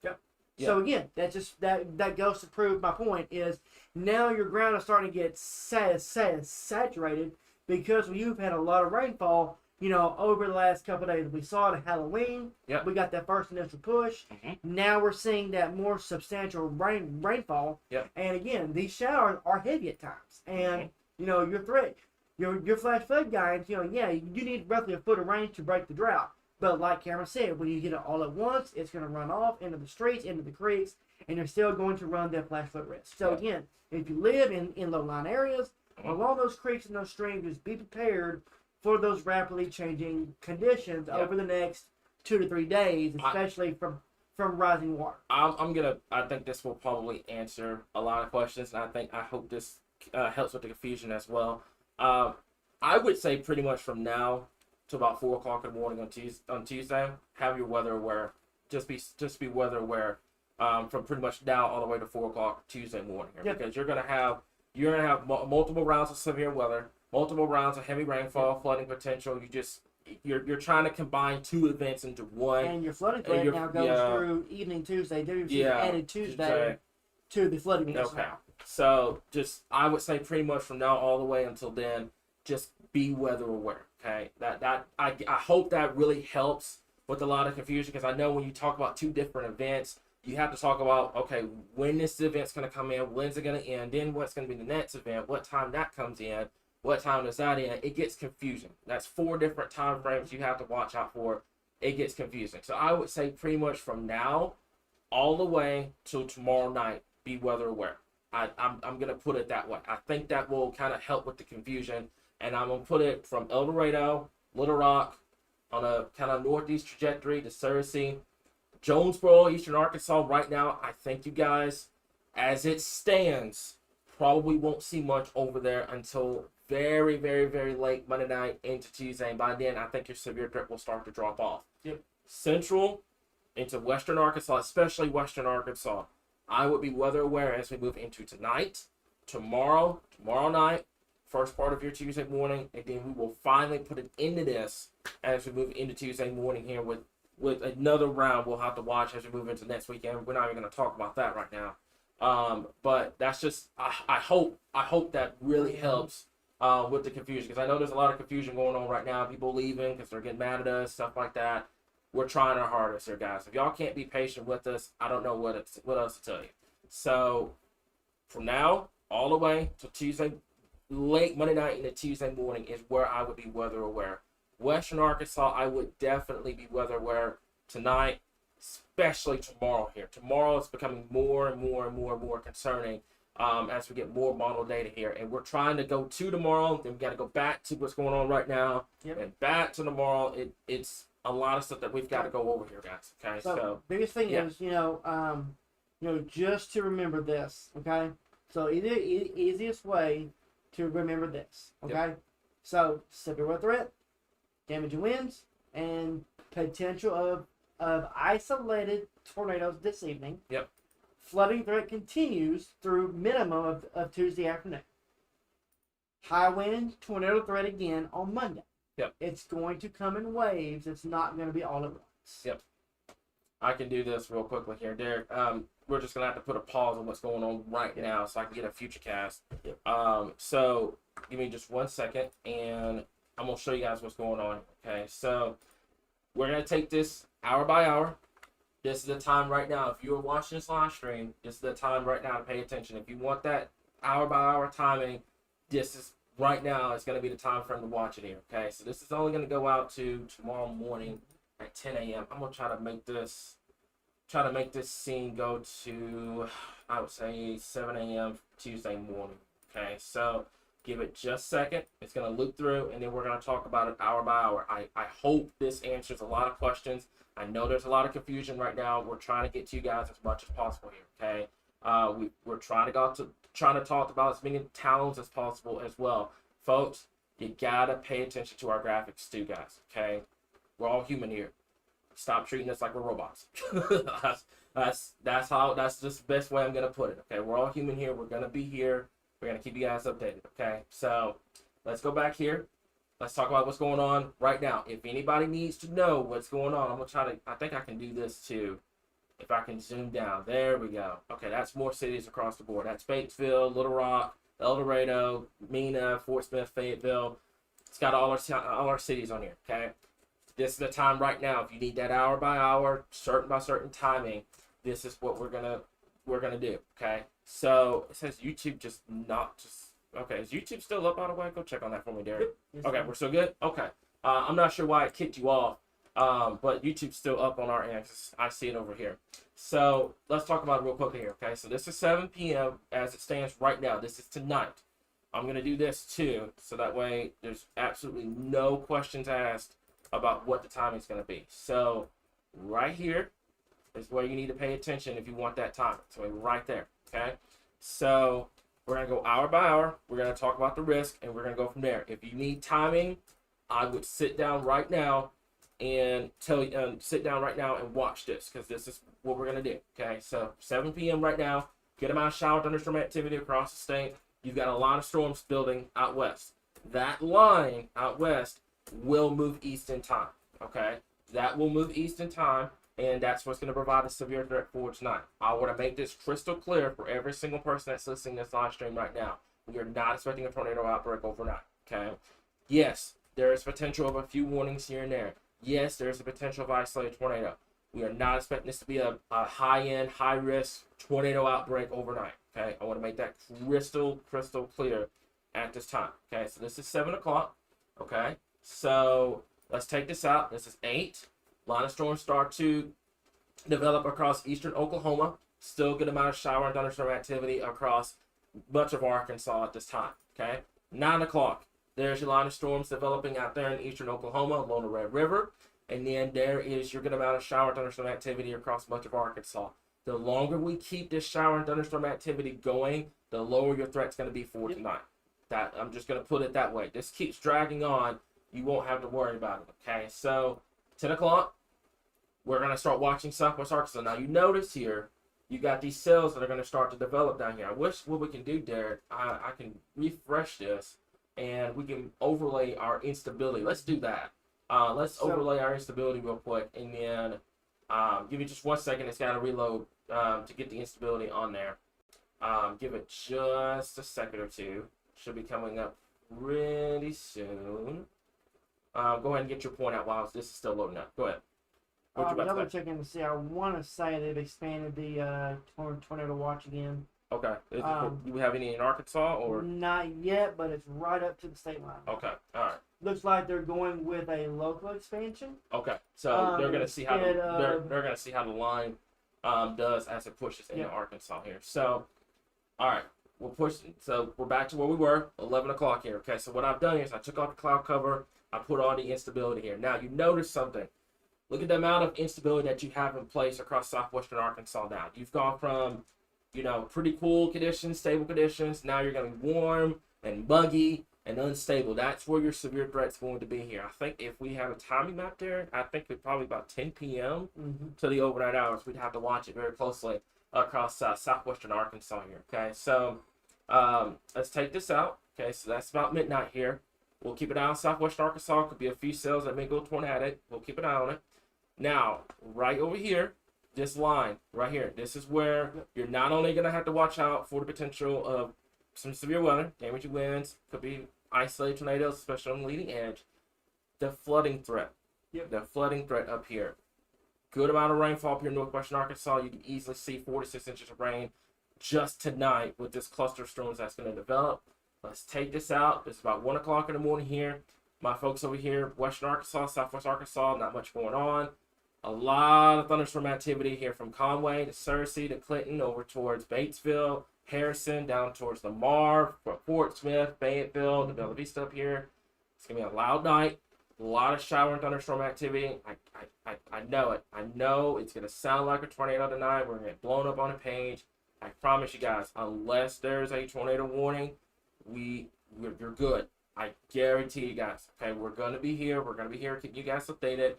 Yep. So again, that goes to prove my point is now your ground is starting to get saturated. Because you've had a lot of rainfall, over the last couple of days. We saw it at Halloween. Yep. We got that first initial push. Now we're seeing that more substantial rainfall. Yep. And again, these showers are heavy at times. And, your threat, your flash flood guides, you need roughly a foot of rain to break the drought. But like Cameron said, when you get it all at once, it's going to run off into the streets, into the creeks, and you're still going to run that flash flood risk. So again, if you live in low-lying areas, along those creeks and those streams, just be prepared for those rapidly changing conditions over the next 2 to 3 days, especially from rising water. I think this will probably answer a lot of questions, and I hope this helps with the confusion as well. I would say pretty much from now to about 4 o'clock in the morning on Tuesday, have your weather aware. Just be weather aware from pretty much now all the way to 4 o'clock Tuesday morning, because you're gonna have multiple rounds of severe weather, multiple rounds of heavy rainfall, flooding potential. You're trying to combine 2 events into one. And your flooding threat now goes through evening Tuesday. There's added Tuesday to the flooding events now. So just I would say pretty much from now all the way until then, just be weather aware. Okay, I hope that really helps with a lot of confusion, because I know when you talk about two different events, you have to talk about, okay, when this event's going to come in, when's it going to end, then what's going to be the next event, what time that comes in, what time does that end. It gets confusing. That's 4 different time frames you have to watch out for. It gets confusing. So I would say pretty much from now all the way till tomorrow night, be weather aware. I'm going to put it that way. I think that will kind of help with the confusion. And I'm going to put it from El Dorado, Little Rock, on a kind of northeast trajectory to Searcy, Jonesboro, Eastern Arkansas. Right now, I think you guys, as it stands, probably won't see much over there until very, very, very late Monday night into Tuesday. And by then, I think your severe threat will start to drop off. Yep. Central into Western Arkansas, especially Western Arkansas, I would be weather aware as we move into tonight, tomorrow night, first part of your Tuesday morning, and then we will finally put an end to this as we move into Tuesday morning here with another round we'll have to watch as we move into next weekend. We're not even going to talk about that right now. But that's just, I hope that really helps with the confusion, because I know there's a lot of confusion going on right now. People leaving because they're getting mad at us, stuff like that. We're trying our hardest here, guys. If y'all can't be patient with us, I don't know what else to tell you. So from now all the way to Tuesday, late Monday night into Tuesday morning is where I would be weather aware. Western Arkansas, I would definitely be weather aware tonight, especially tomorrow here. Tomorrow is becoming more and more concerning as we get more model data here. And we're trying to go to tomorrow, then we got to go back to what's going on right now, and back to tomorrow. It's a lot of stuff that we've got to go over here, guys. Okay, so biggest thing is, just to remember this, okay? So easiest way to remember this, okay? Yep. So severe weather threat, damaging winds, and potential of isolated tornadoes this evening. Yep. Flooding threat continues through minimum of Tuesday afternoon. High wind, tornado threat again on Monday. Yep. It's going to come in waves. It's not going to be all at once. Yep. I can do this real quickly here, Derek. We're just going to have to put a pause on what's going on right now so I can get a Futurecast. Yep. So give me just 1 second, and I'm going to show you guys what's going on. Okay, so we're going to take this hour by hour. This is the time right now. If you are watching this live stream, this is the time right now to pay attention. If you want that hour by hour timing, this is right now. It's going to be the time frame to watch it here. Okay, so this is only going to go out to tomorrow morning at 10 a.m. I'm going to try to make this scene go to, I would say, 7 a.m. Tuesday morning. Okay, so give it just a second. It's going to loop through, and then we're going to talk about it hour by hour. I hope this answers a lot of questions. I know there's a lot of confusion right now. We're trying to get to you guys as much as possible here, okay? We're trying to talk about as many towns as possible as well. Folks, you got to pay attention to our graphics too, guys, okay? We're all human here. Stop treating us like we're robots. that's just the best way I'm going to put it, okay? We're all human here. We're going to be here. We're going to keep you guys updated, okay? So let's go back here. Let's talk about what's going on right now. If anybody needs to know what's going on, I'm going to try to, I think I can do this too. If I can zoom down. There we go. Okay, that's more cities across the board. That's Batesville, Little Rock, El Dorado, Mena, Fort Smith, Fayetteville. It's got all our cities on here, okay? This is the time right now. If you need that hour by hour, certain by certain timing, this is what we're gonna do, okay? So it says YouTube okay, is YouTube still up, by the way? Go check on that for me, Derek. Yes, Okay, sir. we're still good? Okay. I'm not sure why it kicked you off, but YouTube's still up on our end. I see it over here. So let's talk about it real quickly here, okay? So this is 7 p.m. as it stands right now. This is tonight. I'm going to do this too, so that way there's absolutely no questions asked about what the timing is going to be. So right here is where you need to pay attention if you want that timing. So right there, okay? So we're going to go hour by hour. We're going to talk about the risk, and we're going to go from there. If you need timing, I would sit down right now and sit down right now and watch this, because this is what we're going to do, okay? So 7 p.m. right now, good amount of shower thunderstorm activity across the state. You've got a lot of storms building out west. That line out west will move east in time, okay? That will move east in time, and that's what's going to provide a severe threat for tonight. I want to make this crystal clear for every single person that's listening to this live stream right now. We are not expecting a tornado outbreak overnight, okay? Yes, there is potential of a few warnings here and there. Yes, there is a potential of isolated tornado. We are not expecting this to be a high-end, high-risk tornado outbreak overnight, okay? I want to make that crystal clear at this time, okay? So this is 7 o'clock, okay? So let's take this out. This is 8. Line of storms start to develop across eastern Oklahoma. Still good amount of shower and thunderstorm activity across much of Arkansas at this time, okay? 9 o'clock. There's your line of storms developing out there in eastern Oklahoma along the Red River. And then there is your good amount of shower and thunderstorm activity across much of Arkansas. The longer we keep this shower and thunderstorm activity going, the lower your threat's going to be for tonight. That I'm just going to put it that way. This keeps dragging on. You won't have to worry about it, okay? So 10 o'clock, we're going to start watching Southwest Arkansas. Now, you notice here, you got these cells that are going to start to develop down here. I wish what we can do, Derek, I can refresh this, and we can overlay our instability. Let's do that. Let's overlay our instability real quick, and then give me just 1 second. It's got to reload to get the instability on there. Give it just a second or two. Should be coming up pretty soon. Go ahead and get your point out while this is still loading up. Go ahead. I'm double checking to see. I want to say they've expanded the tornado watch again. Okay. Do we have any in Arkansas or? Not yet, but it's right up to the state line. Okay. All right. Looks like they're going with a local expansion. Okay. So they're gonna see how they're gonna see how the line does as it pushes into Arkansas here. So, all right. We'll push. So we're back to where we were. 11 o'clock here. Okay. So what I've done is I took off the cloud cover. I put on the instability here. Now you notice something. Look at the amount of instability that you have in place across southwestern Arkansas now. You've gone from, pretty cool conditions, stable conditions. Now you're going to be warm and muggy and unstable. That's where your severe threat's going to be here. I think if we have a timing map there, I think it's probably about 10 p.m. To the overnight hours. We'd have to watch it very closely across southwestern Arkansas here. Okay, so let's take this out. Okay, so that's about midnight here. We'll keep an eye on southwestern Arkansas. Could be a few cells that may go tornadic. We'll keep an eye on it. Now, right over here, this line right here, this is where you're not only going to have to watch out for the potential of some severe weather, damaging winds, could be isolated tornadoes, especially on the leading edge, the flooding threat. The flooding threat up here. Good amount of rainfall up here in northwestern Arkansas. You can easily see 4 to 6 inches of rain just tonight with this cluster of storms that's going to develop. Let's take this out. It's about 1 o'clock in the morning here. My folks over here, western Arkansas, southwest Arkansas, not much going on. A lot of thunderstorm activity here from Conway to Searcy to Clinton over towards Batesville, Harrison, down towards Lamar, Fort Smith, Fayetteville, the Bella Vista up here. It's going to be a loud night. A lot of shower and thunderstorm activity. I know it. I know it's going to sound like a tornado tonight. We're going to get blown up on a page. I promise you guys, unless there's a tornado warning, you're good. I guarantee you guys. Okay, we're going to be here. We're going to be here keeping you guys updated.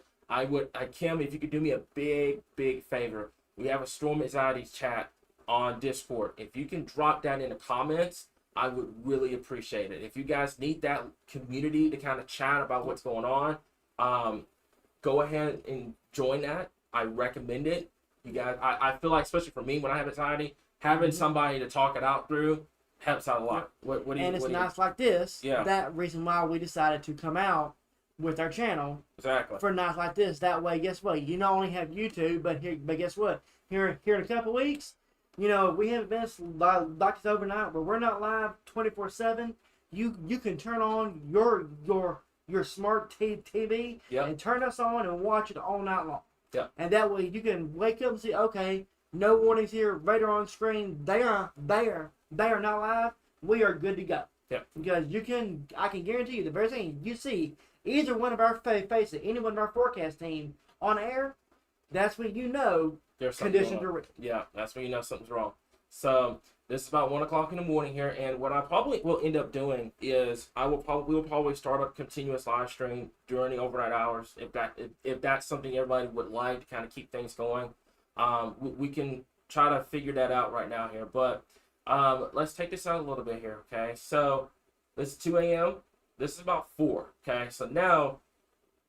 Kim, if you could do me a big favor. We have a Storm Anxiety chat on Discord. If you can drop that in the comments, I would really appreciate it. If you guys need that community to kind of chat about what's going on, go ahead and join that. I recommend it. You guys, I feel like, especially for me, when I have anxiety, having somebody to talk it out through helps out a lot. What do you? And it's nights like this. Yeah. That reason why we decided to come out with our channel. Exactly. For nights like this. That way, guess what? You not only have YouTube, but guess what? Here in a couple weeks, we have events like this overnight where we're not live 24/7. You can turn on your smart TV and turn us on and watch it all night long. Yeah. And that way you can wake up and see, okay, no warnings here, radar on screen. They are not live. We are good to go. Yeah. Because I can guarantee you the very thing you see either one of our faces, any one of our forecast team on air, that's when you know conditions are real. Yeah, that's when you know something's wrong. So this is about 1 o'clock in the morning here, and what I probably will end up doing is we will probably start a continuous live stream during the overnight hours if that's something everybody would like to kind of keep things going. We can try to figure that out right now here, but let's take this out a little bit here. Okay, so this is 2 a.m. This is about 4. Okay, so now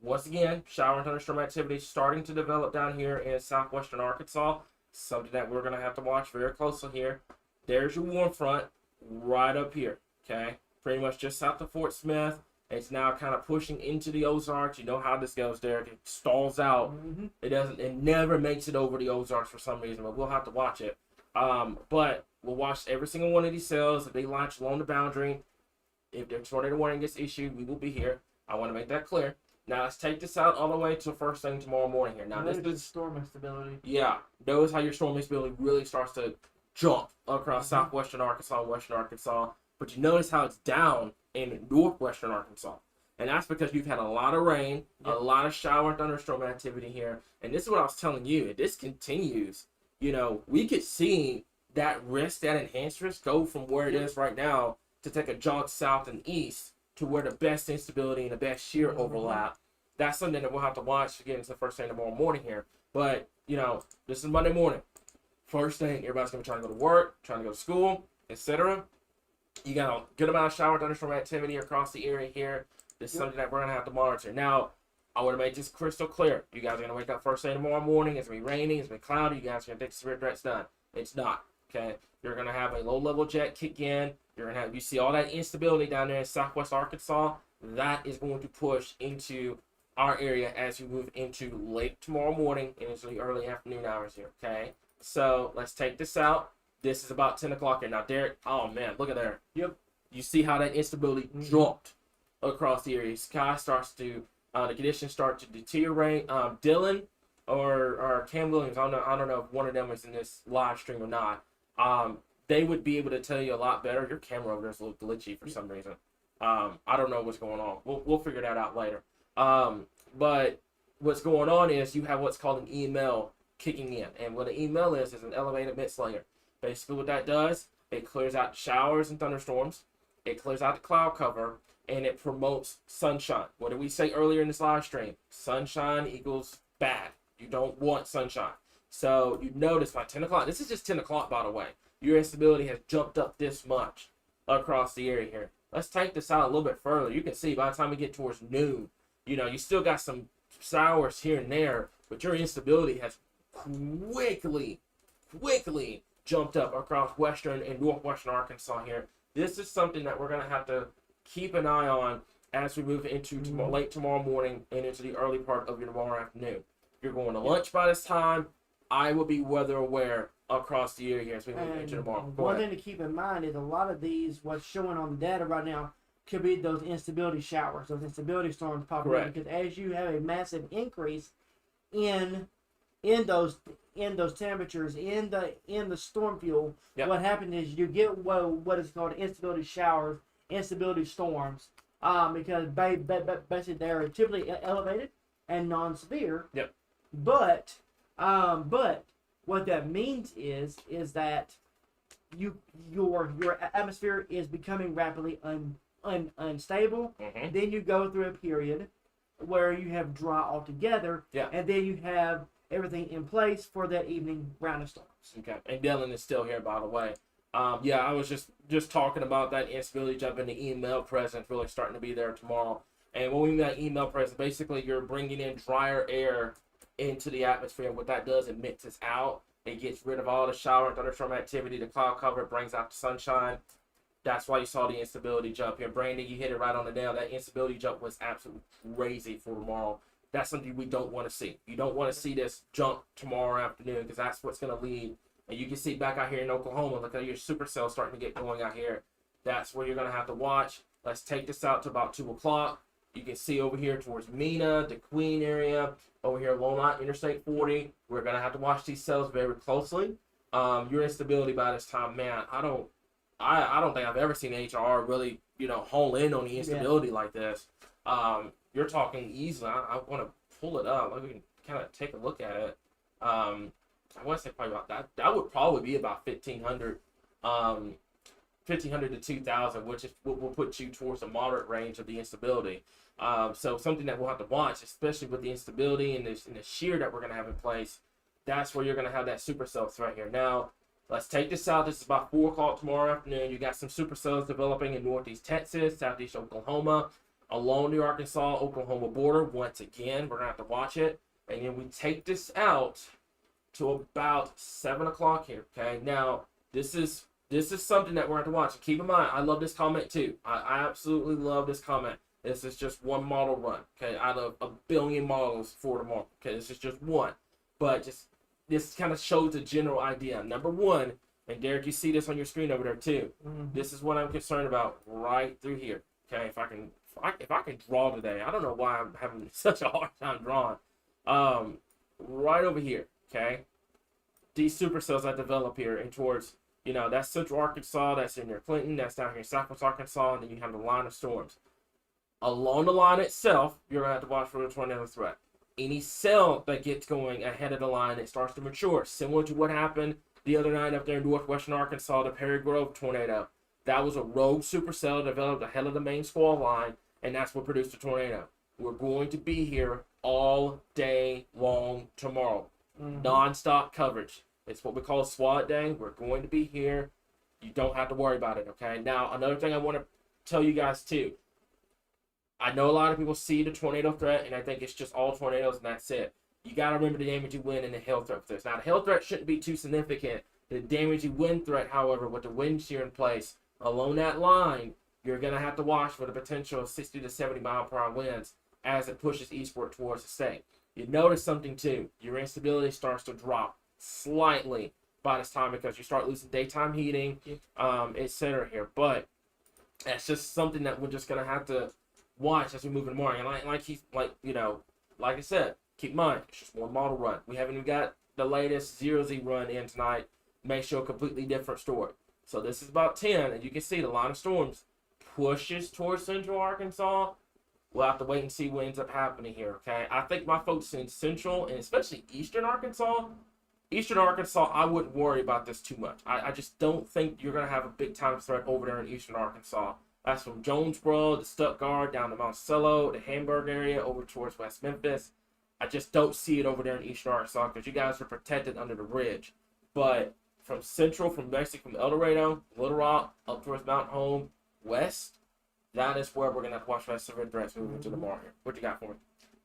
once again, shower and thunderstorm activity starting to develop down here in southwestern Arkansas. Something that we're going to have to watch very closely here. There's your warm front right up here, okay? Pretty much just south of Fort Smith. It's now kind of pushing into the Ozarks. You know how this goes, Derek. It stalls out. Mm-hmm. It never makes it over the Ozarks for some reason, but we'll have to watch it. But we'll watch every single one of these cells. If they launch along the boundary, if their tornado warning gets issued, we will be here. I want to make that clear. Now let's take this out all the way to first thing tomorrow morning here. Now this is storm instability. Yeah, notice how your storm instability really starts to jump across Mm-hmm. southwestern Arkansas and western Arkansas. But you notice how it's down in northwestern Arkansas. And that's because you've had a lot of rain, Yep. a lot of shower and thunderstorm activity here. And this is what I was telling you. If this continues, we could see that risk, that enhanced risk, go from where it is right now to take a jog south and east to where the best instability and the best shear overlap. That's something that we'll have to watch to get into the first thing tomorrow morning here. But, this is Monday morning. First thing, everybody's going to be trying to go to work, trying to go to school, etc. You got a good amount of shower thunderstorm activity across the area here. This is something that we're going to have to monitor. Now, I want to make this crystal clear. You guys are going to wake up first thing tomorrow morning. It's going to be raining. It's going to be cloudy. You guys are going to think severe threat's done. It's not. Okay? You're going to have a low-level jet kick in. You see all that instability down there in southwest Arkansas. That is going to push into our area as we move into late tomorrow morning and into the early afternoon hours here. Okay? So, let's take this out. This is about 10 o'clock here. Now, Derek, oh man, look at there. Yep. You see how that instability dropped across the area. Sky starts to, the conditions start to deteriorate. Dylan or Cam Williams, I don't know if one of them is in this live stream or not. They would be able to tell you a lot better. Your camera over there is a little glitchy for some reason. I don't know what's going on. We'll figure that out later. But what's going on is you have what's called an EML kicking in. And what an EML is an elevated mist layer. Basically what that does, it clears out showers and thunderstorms. It clears out the cloud cover. And it promotes sunshine. What did we say earlier in this live stream? Sunshine equals bad. You don't want sunshine. So you notice by 10 o'clock, this is just 10 o'clock by the way, your instability has jumped up this much across the area here. Let's take this out a little bit further. You can see by the time we get towards noon, you still got some showers here and there, but your instability has quickly jumped up across western and northwestern Arkansas here. This is something that we're going to have to keep an eye on as we move into late tomorrow morning and into the early part of your tomorrow afternoon. You're going to lunch by this time. I will be weather aware across the area here as we move into tomorrow. One thing to keep in mind is a lot of these, what's showing on the data right now, could be those instability showers, those instability storms popping up. Because as you have a massive increase in those temperatures, in the storm fuel, what happens is you get what is called instability showers, instability storms, because basically they're typically elevated and non-severe. Yep. But what that means is that your atmosphere is becoming rapidly unstable. Mm-hmm. Then you go through a period where you have dry altogether. Yeah. And then you have everything in place for that evening round of storms. Okay. And Dylan is still here, by the way. I was just talking about that instability jump in the email presence really starting to be there tomorrow. And when we mean that email presence, basically you're bringing in drier air into the atmosphere. What that does, it mixes out. It gets rid of all the shower and thunderstorm activity, the cloud cover, it brings out the sunshine. That's why you saw the instability jump here. Brandon, you hit it right on the nail. That instability jump was absolutely crazy for tomorrow. That's something we don't want to see. You don't want to see this jump tomorrow afternoon because that's what's going to lead. And you can see back out here in Oklahoma, look at your supercell starting to get going out here. That's where you're going to have to watch. Let's take this out to about 2 o'clock. You can see over here towards Mena, the Queen area, over here Lone Interstate 40. We're going to have to watch these cells very closely. Your instability by this time, man, I don't think I've ever seen HR really, hone in on the instability like this. You're talking easily. I want to pull it up. We can kind of take a look at it. I want to say probably about that. That would probably be about 1,500 to 2,000, which is what will put you towards the moderate range of the instability. So something that we'll have to watch, especially with the instability and the shear that we're going to have in place. That's where you're going to have that supercell threat here. Now, let's take this out. This is about 4 o'clock tomorrow afternoon. You got some supercells developing in northeast Texas, southeast Oklahoma, along the Arkansas-Oklahoma border. Once again, we're going to have to watch it. And then we take this out to about 7 o'clock here, okay? Now, this is something that we're going to have to watch. And keep in mind, I love this comment too. I absolutely love this comment. This is just one model run, okay, out of a billion models for tomorrow. Okay, this is just one. But just this kind of shows the general idea. Number one, and Derek, you see this on your screen over there too. This is what I'm concerned about right through here. Okay, if I can draw today, I don't know why I'm having such a hard time drawing. Right over here, okay. These supercells that develop here and towards, that's Central Arkansas, that's in near Clinton, that's down here in Southwest Arkansas, and then you have the line of storms. Along the line itself, you're going to have to watch for a tornado threat. Any cell that gets going ahead of the line, it starts to mature, similar to what happened the other night up there in northwestern Arkansas, the Perry Grove tornado. That was a rogue supercell developed ahead of the main squall line, and that's what produced a tornado. We're going to be here all day long tomorrow. Non-stop coverage. It's what we call a SWAT day. We're going to be here. You don't have to worry about it, okay? Now, another thing I want to tell you guys too. I know a lot of people see the tornado threat, and I think it's just all tornadoes, and that's it. You got to remember the damaging wind and the hail threat for this. Now, the hail threat shouldn't be too significant. The damaging wind threat, however, with the wind shear in place along that line, you're going to have to watch for the potential of 60 to 70 mile per hour winds as it pushes eastward towards the state. You notice something too. Your instability starts to drop slightly by this time because you start losing daytime heating, etc. here. But that's just something that we're just going to have to watch as we move in the morning. And like I said, keep in mind, it's just one model run. We haven't even got the latest 0Z run in tonight. May show a completely different story. So this is about 10, and you can see the line of storms pushes towards central Arkansas. We'll have to wait and see what ends up happening here, okay? I think my folks in central and especially eastern Arkansas, I wouldn't worry about this too much. I just don't think you're going to have a big time threat over there in eastern Arkansas. That's from Jonesboro to Stuttgart, down to Monticello, the Hamburg area, over towards West Memphis. I just don't see it over there in eastern Arkansas because you guys are protected under the ridge. But from central, from Mexico, from El Dorado, Little Rock, up towards Mount Home, west, that is where we're going to have to watch for that severe threats moving to the market. What you got for me?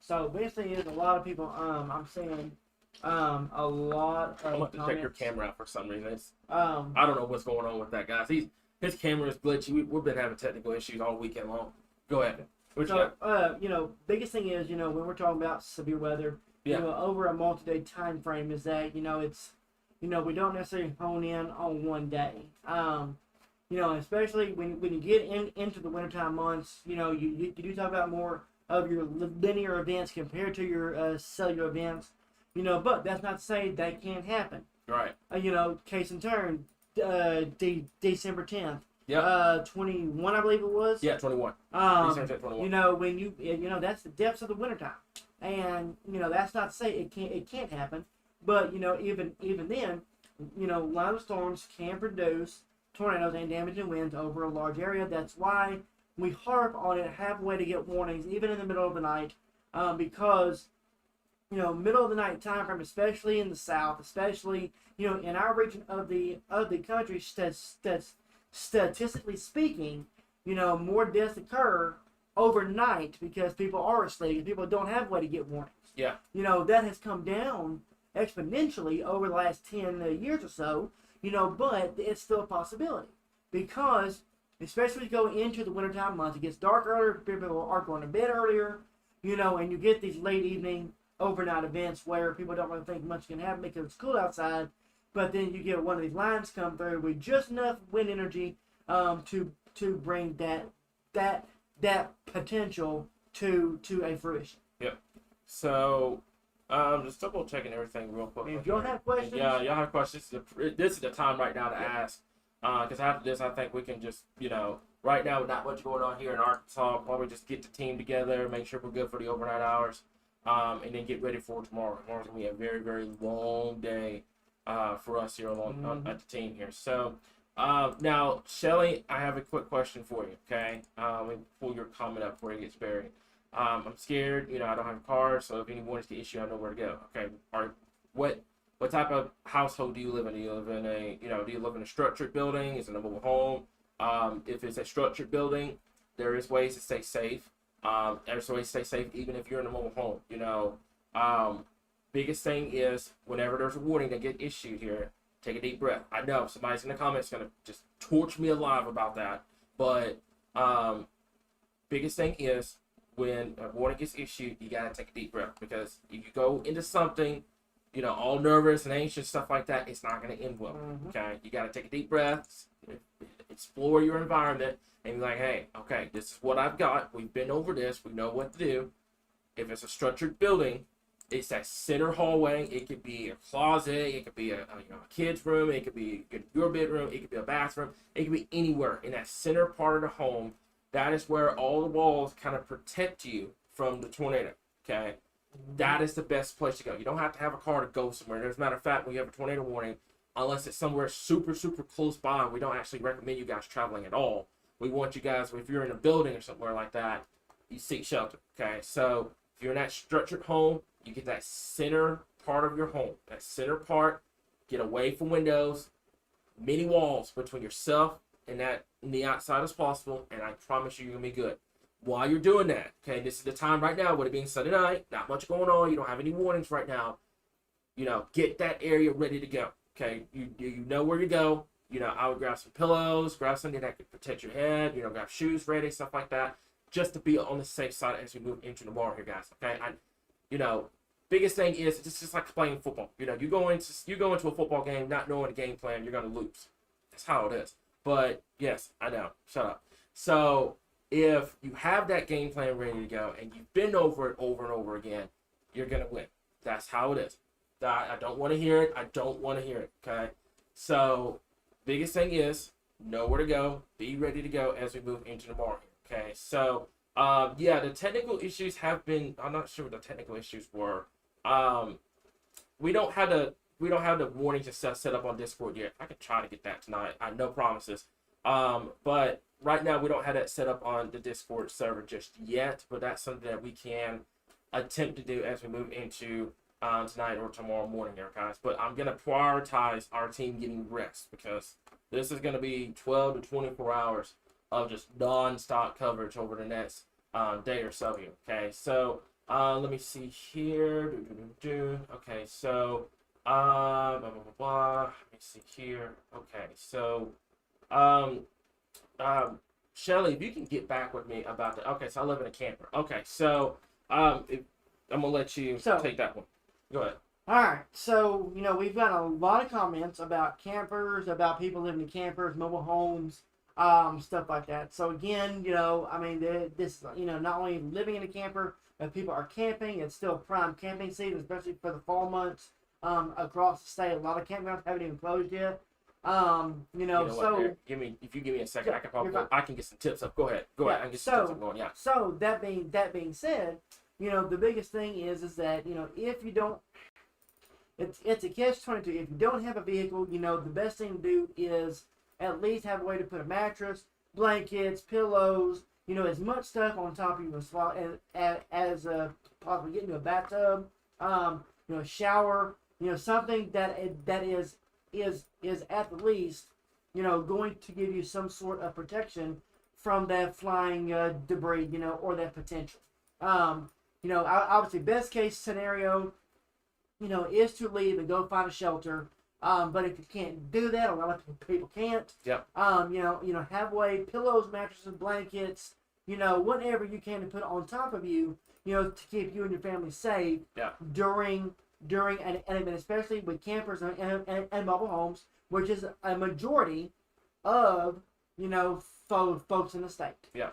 So basically, is a lot of people. I'm seeing a lot of I'm going to check your camera out for some reason. I don't know what's going on with that, guys. His camera is glitchy. We've been having technical issues all weekend long. Go ahead. What you got? Biggest thing is, when we're talking about severe weather, over a multi-day time frame, is that it's, we don't necessarily hone in on one day. Especially when you get into the wintertime months, you do talk about more of your linear events compared to your cellular events, but that's not to say that can't happen. Right. Case in turn, December 10th. Yeah. 21, I believe it was. Yeah, 21. December 21. When that's the depths of the wintertime. And, that's not to say it can't happen, but, even then, line of storms can produce tornadoes and damaging winds over a large area. That's why we harp on it, have a way to get warnings, even in the middle of the night, because, middle of the night time frame, especially in the South, especially, in our region of the country, statistically speaking, more deaths occur overnight because people are asleep and people don't have a way to get warnings. Yeah. That has come down exponentially over the last 10 years or so, but it's still a possibility because, especially as you go into the wintertime months, it gets dark earlier, people are going to bed earlier, and you get these late evening overnight events where people don't really think much can happen because it's cool outside, but then you get one of these lines come through with just enough wind energy to bring that potential to a fruition. Yep. So, just double checking everything real quick. If y'all have questions, y'all have questions. This is the time right now to ask. Because after this, I think we can just, right now with not much going on here in Arkansas, probably just get the team together, make sure we're good for the overnight hours, and then get ready for tomorrow. Tomorrow's gonna be a very, very long day for us here at the team here. So, now, Shelly, I have a quick question for you. Okay, let me pull your comment up before it gets buried. I'm scared. I don't have a car, so if anyone is the issue, I know where to go. Okay, what type of household do you live in? Do you live in a structured building? Is it a mobile home? If it's a structured building, there is ways to stay safe. Everybody stay safe, even if you're in a mobile home. Biggest thing is whenever there's a warning that get issued here, take a deep breath. I know somebody's in the comments gonna just torch me alive about that, but biggest thing is when a warning gets issued, you gotta take a deep breath, because if you go into something, all nervous and anxious, stuff like that, it's not gonna end well. Okay, you gotta take a deep breath, explore your environment, and be like, hey, okay, this is what I've got. We've been over this. We know what to do. If it's a structured building, it's that center hallway. It could be a closet. It could be a kid's room. It could be your bedroom. It could be a bathroom. It could be anywhere in that center part of the home. That is where all the walls kind of protect you from the tornado. Okay, that is the best place to go. You don't have to have a car to go somewhere. As a matter of fact, when you have a tornado warning, unless it's somewhere super, super close by, we don't actually recommend you guys traveling at all. We want you guys, if you're in a building or somewhere like that, you seek shelter. Okay, so if you're in that structured home, you get that center part of your home. That center part, get away from windows, many walls between yourself and the outside as possible, and I promise you, you're gonna be good. While you're doing that, okay, this is the time right now, with it being Sunday night, not much going on, you don't have any warnings right now. Get that area ready to go. Okay, you know where to go. I would grab some pillows, grab something that could protect your head. Grab shoes ready, stuff like that, just to be on the safe side as we move into tomorrow here, guys. Okay, biggest thing is it's just like playing football. You go into a football game not knowing the game plan, you're gonna lose. That's how it is. But yes, I know. Shut up. So if you have that game plan ready to go and you've been over it over and over again, you're gonna win. That's how it is. I don't want to hear it. I don't want to hear it. Okay. So biggest thing is know where to go. Be ready to go as we move into tomorrow. Okay. So the technical issues have been. I'm not sure what the technical issues were. We don't have the warning to set up on Discord yet. I could try to get that tonight. I no promises. But right now we don't have that set up on the Discord server just yet. But that's something that we can attempt to do as we move into tonight or tomorrow morning here, guys. But I'm gonna prioritize our team getting rest, because this is gonna be 12 to 24 hours of just non-stop coverage over the next day or so here. Okay, so let me see here. Okay, so blah, blah, blah, blah. Let me see here. Okay, so Shelly, if you can get back with me about that. Okay, so I live in a camper. Okay, so I'm gonna let you take that one. Go ahead. All right, so we've got a lot of comments about campers, about people living in campers, mobile homes, stuff like that. So again, this not only living in a camper, but people are camping. It's still prime camping season, especially for the fall months. Across the state, a lot of campgrounds haven't even closed yet. So if you give me a second, I can get some tips up. Go ahead. I can get some tips up going. Yeah. So that being said, the biggest thing is that if you don't, it's a catch-22. If you don't have a vehicle, the best thing to do is at least have a way to put a mattress, blankets, pillows, as much stuff on top of you as possibly get into a bathtub, shower, something that is at the least, going to give you some sort of protection from that flying debris, or that potential. Obviously, best case scenario, is to leave and go find a shelter. But if you can't do that, a lot of people can't. Yeah. Have way pillows, mattresses, blankets, whatever you can to put on top of you, to keep you and your family safe. Yeah. During and especially with campers and mobile homes, which is a majority of folks in the state. Yeah.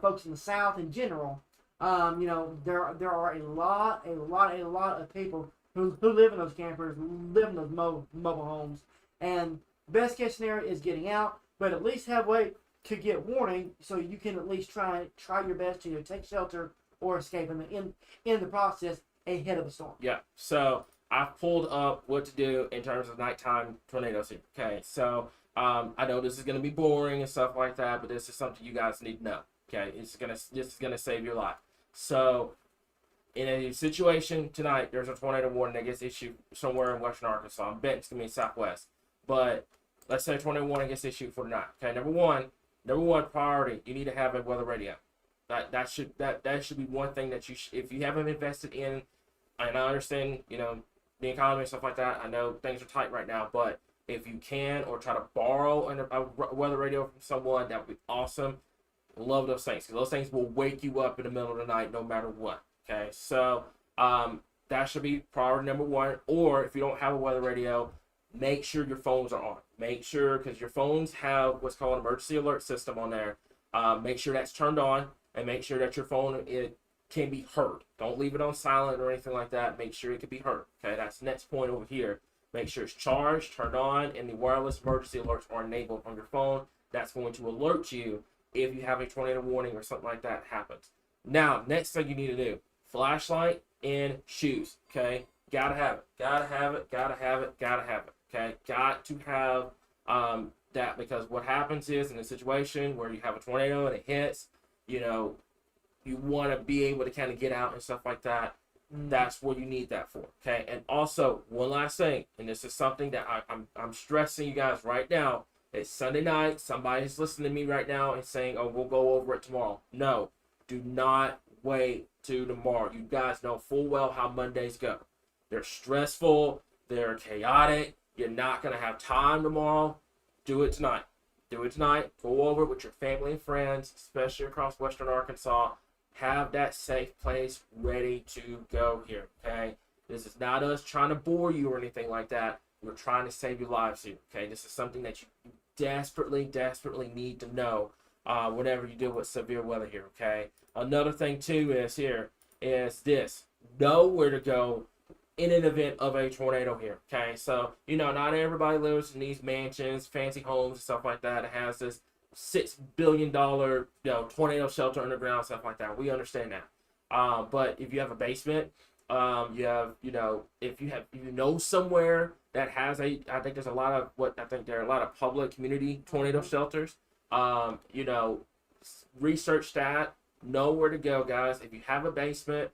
Folks in the South in general. There are a lot of people who live in those campers, live in those mobile homes, and best case scenario is getting out, but at least have a way to get warning, so you can at least try your best to take shelter or escape in the process ahead of the storm. Yeah. So I've pulled up what to do in terms of nighttime tornadoes here. Okay. So I know this is gonna be boring and stuff like that, but this is something you guys need to know. Okay. This is gonna save your life. So in a situation tonight, there's a tornado warning that gets issued somewhere in western Arkansas. I'm betting it's gonna be southwest. But let's say a tornado warning gets issued for tonight. Okay. Number one priority, you need to have a weather radio. That should be one thing that if you haven't invested in, and I understand, the economy and stuff like that. I know things are tight right now, but if you can, or try to borrow a weather radio from someone, that would be awesome. Love those things, because those things will wake you up in the middle of the night no matter what. Okay, so that should be priority number one. Or if you don't have a weather radio, make sure your phones are on. Make sure, because your phones have what's called an emergency alert system on there. Make sure that's turned on, and make sure that your phone can be heard. Don't leave it on silent or anything like that. Make sure it can be heard. Okay, that's the next point over here. Make sure it's charged, turned on, and the wireless emergency alerts are enabled on your phone. That's going to alert you if you have a tornado warning or something like that happens. Now, next thing you need to do, flashlight and shoes. Okay, gotta have it. Gotta have it. Gotta have it. Gotta have it. Okay, got to have that, because what happens is, in a situation where you have a tornado and it hits, you want to be able to kind of get out and stuff like that. That's what you need that for. Okay, and also one last thing, and this is something that I'm stressing you guys right now. It's Sunday night. Somebody's listening to me right now and saying, "Oh, we'll go over it tomorrow." No, do not wait till tomorrow. You guys know full well how Mondays go. They're stressful. They're chaotic. You're not gonna have time tomorrow. Do it tonight. Do it tonight. Go over it with your family and friends, especially across Western Arkansas. Have that safe place ready to go here, okay? This is not us trying to bore you or anything like that. We're trying to save your lives here, okay? This is something that you desperately, desperately need to know whenever you deal with severe weather here, okay? Another thing, too, is this. Know where to go in an event of a tornado here, okay? So, not everybody lives in these mansions, fancy homes, and stuff like that. It has this $6 billion, tornado shelter underground, stuff like that. We understand that. But if you have a basement, you have, if you know somewhere that has I think there's a lot of there are a lot of public community tornado shelters. Research that. Know where to go, guys. If you have a basement,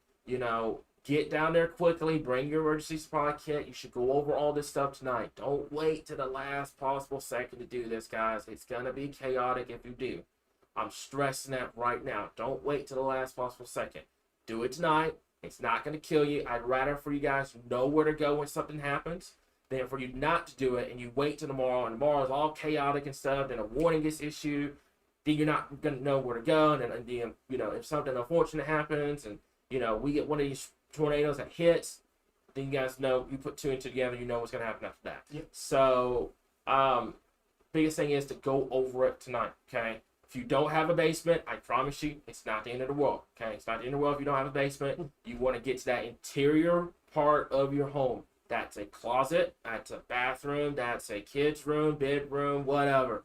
get down there quickly. Bring your emergency supply kit. You should go over all this stuff tonight. Don't wait to the last possible second to do this, guys. It's going to be chaotic if you do. I'm stressing that right now. Don't wait to the last possible second. Do it tonight. It's not going to kill you. I'd rather for you guys to know where to go when something happens than for you not to do it and you wait till tomorrow, and tomorrow is all chaotic and stuff, then a warning gets issued, then you're not going to know where to go, and then, if something unfortunate happens and, we get one of these tornadoes that hits, then you guys know, you put two and two together, you know what's going to happen after that. Yep. So, biggest thing is to go over it tonight, okay? If you don't have a basement, I promise you, it's not the end of the world, okay? It's not the end of the world if you don't have a basement. You want to get to that interior part of your home. That's a closet, that's a bathroom, that's a kid's room, bedroom, whatever.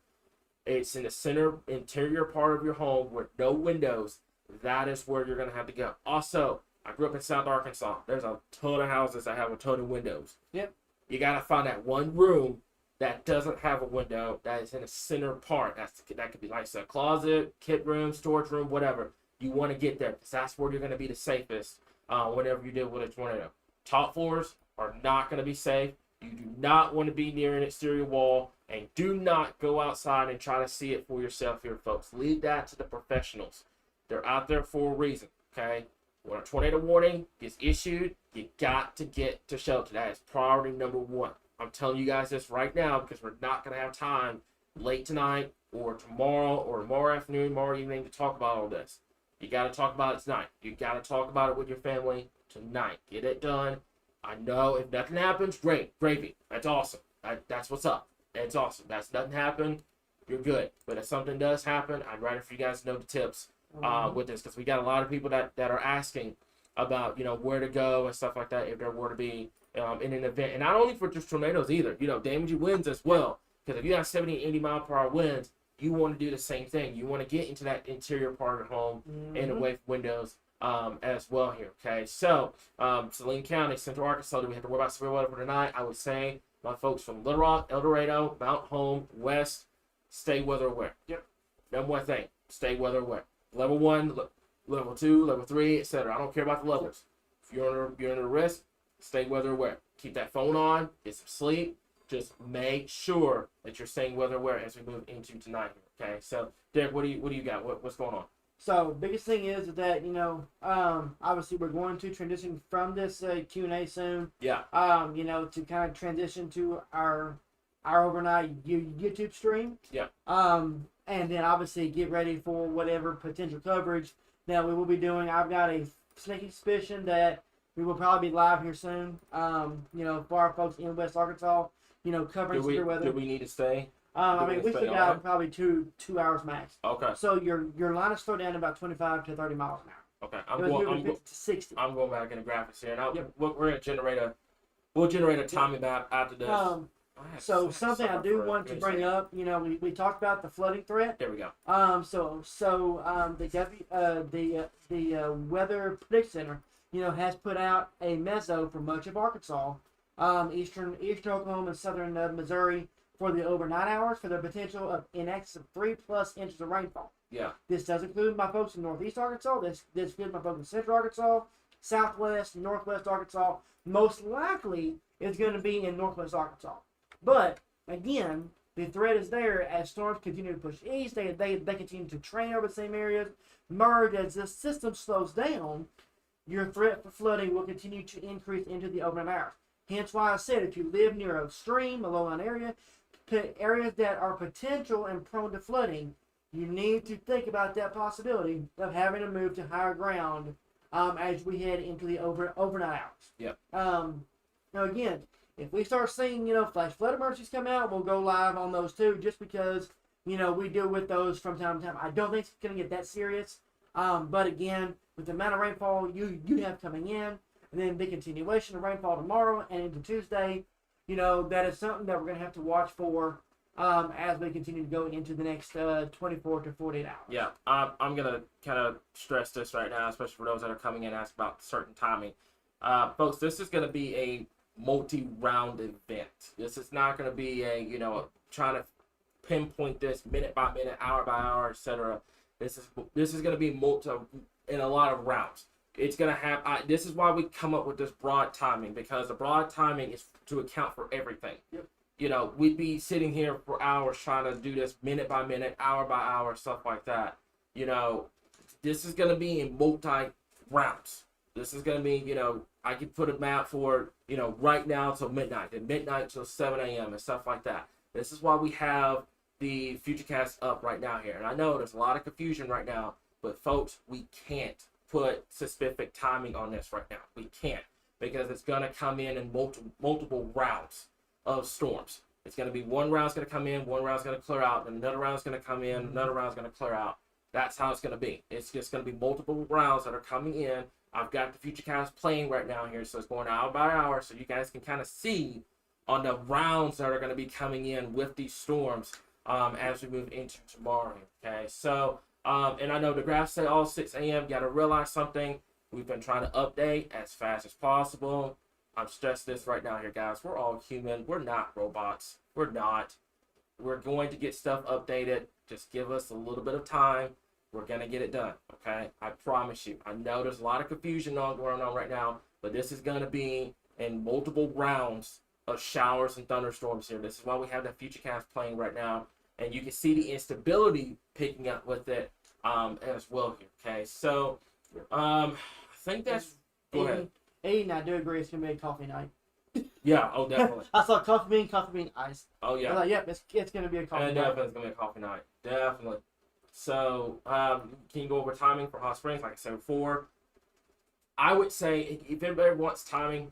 It's in the interior part of your home with no windows. That is where you're going to have to go. Also, I grew up in South Arkansas. There's a ton of houses that have a ton of windows. Yep. You got to find that one room that doesn't have a window, that is in the center part. That could be like a closet, kid room, storage room, whatever. You want to get there, because that's where you're going to be the safest whenever you deal with a tornado. Top floors are not going to be safe. You do not want to be near an exterior wall, and do not go outside and try to see it for yourself here, folks. Leave that to the professionals. They're out there for a reason, okay? When a tornado warning is issued, you got to get to shelter. That is priority number one. I'm telling you guys this right now because we're not going to have time late tonight or tomorrow afternoon, tomorrow evening to talk about all this. You got to talk about it tonight. You got to talk about it with your family tonight. Get it done. I know if nothing happens, great, gravy. That's awesome. That's what's up. It's awesome. That's nothing happened, you're good. But if something does happen, I'd rather for you guys to know the tips with this, because we got a lot of people that are asking about where to go and stuff like that if there were to be in an event, and not only for just tornadoes either, damaging winds as well. Because if you have 70, 80 mile per hour winds, you want to do the same thing. You want to get into that interior part of your home and away from windows as well here. Okay, so Saline County, Central Arkansas, do we have to worry about severe weather for tonight? I would say my folks from Little Rock, El Dorado, Mount Home, West, stay weather aware. Yep. Number one thing, stay weather aware. Level 1, level 2, level 3, etc. I don't care about the levels. If you're under risk, stay weather aware. Keep that phone on, get some sleep. Just make sure that you're staying weather aware as we move into tonight. Okay, so Derek, what do you got? What's going on? So biggest thing is that obviously we're going to transition from this Q&A soon. Yeah. To kind of transition to our overnight YouTube stream. Yeah. And then obviously get ready for whatever potential coverage that we will be doing. I've got a sneaky suspicion that we will probably be live here soon. For our folks in West Arkansas, covering severe weather. Do we need to stay? We still got probably two hours max. Okay. So your line is slowed down to about 25 to 30 miles an hour. Okay. I'm going to 60. I'm going back in the graphics here, and we're gonna generate a timing map after this. So something I do want to bring up, we talked about the flooding threat. There we go. The Weather Prediction Center, has put out a meso for much of Arkansas, eastern Oklahoma and southern Missouri for the overnight hours for the potential of in excess of 3+ inches of rainfall. Yeah. This does include my folks in northeast Arkansas. This includes my folks in central Arkansas, southwest, northwest Arkansas. Most likely, it's going to be in northwest Arkansas. But again, the threat is there as storms continue to push east. They continue to train over the same areas, merge as the system slows down. Your threat for flooding will continue to increase into the overnight hours. Hence why I said if you live near a stream, a low-lying area, areas that are potential and prone to flooding, you need to think about that possibility of having to move to higher ground as we head into the overnight hours. Yep. Now again, if we start seeing, flash flood emergencies come out, we'll go live on those too, just because, we deal with those from time to time. I don't think it's going to get that serious. But again, with the amount of rainfall you have coming in, and then the continuation of rainfall tomorrow and into Tuesday, that is something that we're going to have to watch for as we continue to go into the next 24 to 48 hours. Yeah, I'm going to kind of stress this right now, especially for those that are coming in and ask about certain timing. Folks, this is going to be a multi-round event. This is not going to be a, trying to pinpoint this minute by minute, hour by hour, etc. This is going to be in a lot of rounds. It's going to have, this is why we come up with this broad timing, because the broad timing is to account for everything. Yep. We'd be sitting here for hours trying to do this minute by minute, hour by hour, stuff like that. This is going to be in multi-rounds. This is going to be, I could put a map for, right now till midnight, and midnight till 7 a.m. and stuff like that. This is why we have the Futurecast up right now here. And I know there's a lot of confusion right now, but folks, we can't put specific timing on this right now. We can't, because it's going to come in multiple rounds of storms. It's going to be one round's going to come in, one round's going to clear out, and another round's going to come in, another round's going to clear out. That's how it's going to be. It's just going to be multiple rounds that are coming in. I've got the Futurecast playing right now here, so it's going hour by hour, so you guys can kind of see on the rounds that are going to be coming in with these storms as we move into tomorrow. Okay, so and I know the graphs say all 6 a.m. Got to realize something. We've been trying to update as fast as possible. I'm stressing this right now here, guys. We're all human. We're not robots. We're not. We're going to get stuff updated. Just give us a little bit of time. We're going to get it done, okay? I promise you. I know there's a lot of confusion going on right now, but this is going to be in multiple rounds of showers and thunderstorms here. This is why we have the Futurecast playing right now, and you can see the instability picking up with it as well here, okay? So, I think that's... Go ahead. Aiden, I do agree it's going to be a coffee night. Yeah, oh, definitely. I saw coffee bean, ice. Oh, yeah. I was like, yep, it's going to be a coffee night. Definitely it's going to be a coffee night. Definitely. So, can you go over timing for Hot Springs? Like I said before, I would say, if anybody wants timing,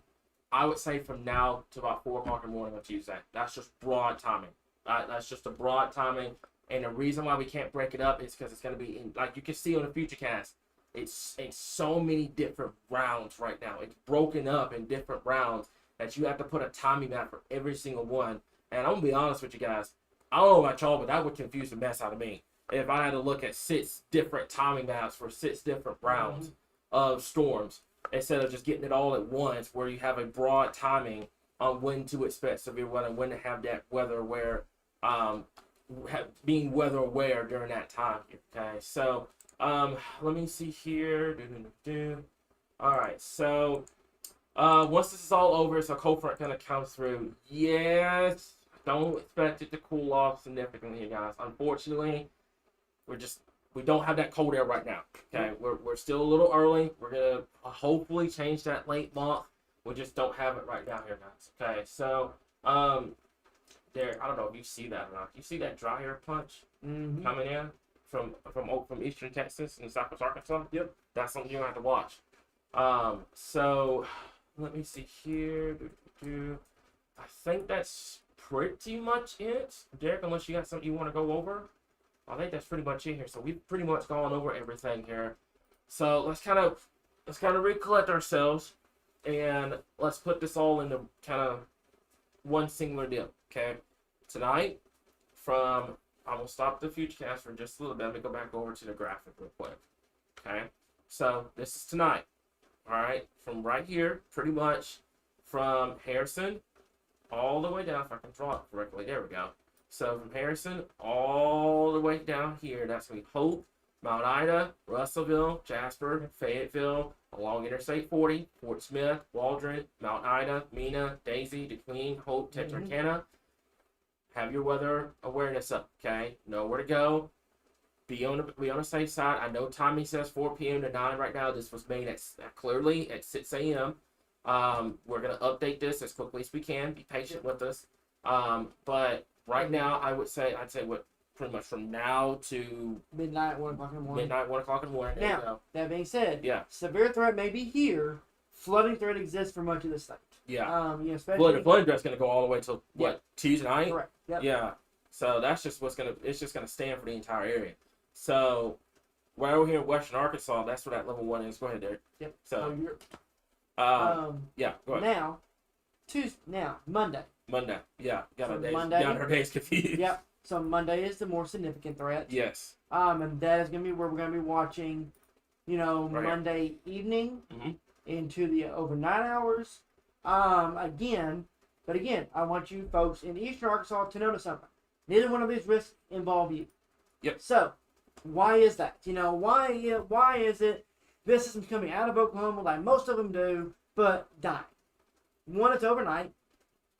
I would say from now to about 4 o'clock in the morning on Tuesday. That's just broad timing. That's just a broad timing. And the reason why we can't break it up is because it's going to be, like you can see on the Futurecast, it's in so many different rounds right now. It's broken up in different rounds that you have to put a timing map for every single one. And I'm going to be honest with you guys. I don't know about y'all, but that would confuse the mess out of me. If I had to look at 6 different timing maps for 6 different rounds of storms, instead of just getting it all at once, where you have a broad timing on when to expect severe weather and when to have that weather aware, being weather aware during that time. Okay, so let me see here. All right, so once this is all over, so cold front gonna come through. Yes, don't expect it to cool off significantly, guys. Unfortunately. we don't have that cold air right now. Okay, we're still a little early. We're gonna hopefully change that late month. We just don't have it right now here, guys. Okay, so there. I don't know if you see that or not. You see that dry air punch coming in from eastern Texas and southwest Arkansas? Yep. That's something you're gonna have to watch. So let me see here. I think that's pretty much it, Derek. Unless you got something you want to go over. I think that's pretty much it here. So we've pretty much gone over everything here. So let's kind of recollect ourselves, and let's put this all into kind of one singular deal. Okay, tonight I'm gonna stop the Futurecast for just a little bit. Let me go back over to the graphic real quick. Okay, so this is tonight. All right, from right here, pretty much from Harrison all the way down. If I can draw it correctly, there we go. So from Harrison all the way down here, that's going to be Hope, Mount Ida, Russellville, Jasper, Fayetteville, along Interstate 40, Fort Smith, Waldron, Mount Ida, Mena, Daisy, DeQueen, Hope, Texarkana. Have your weather awareness up, okay? Know where to go. Be on the safe side. I know timing says 4 p.m. to 9 right now. This was made clearly at 6 a.m. We're going to update this as quickly as we can. Be patient with us. But right now, I'd say what pretty much from now to midnight, 1 o'clock in the morning. Midnight, 1 o'clock in the morning. Now, that being said, yeah, severe threat may be here. Flooding threat exists for much of the state. Yeah. Especially the flooding threat's going to go all the way till Tuesday night. Correct. Yep. Yeah. So that's just it's just going to stand for the entire area. So right over here in Western Arkansas, that's where that level 1 is. Go ahead, Derek. Yep. So yeah, go ahead. Now Monday. Yeah. Got Monday. our days confused. Yep. So Monday is the more significant threat. Yes. And that is going to be where we're going to be watching, right Monday evening Mm-hmm. into the overnight hours. Again, I want you folks in Eastern Arkansas to notice something. Neither one of these risks involve you. Yep. So, why is that? Why is it this system's coming out of Oklahoma like most of them do, but dying? One, it's overnight.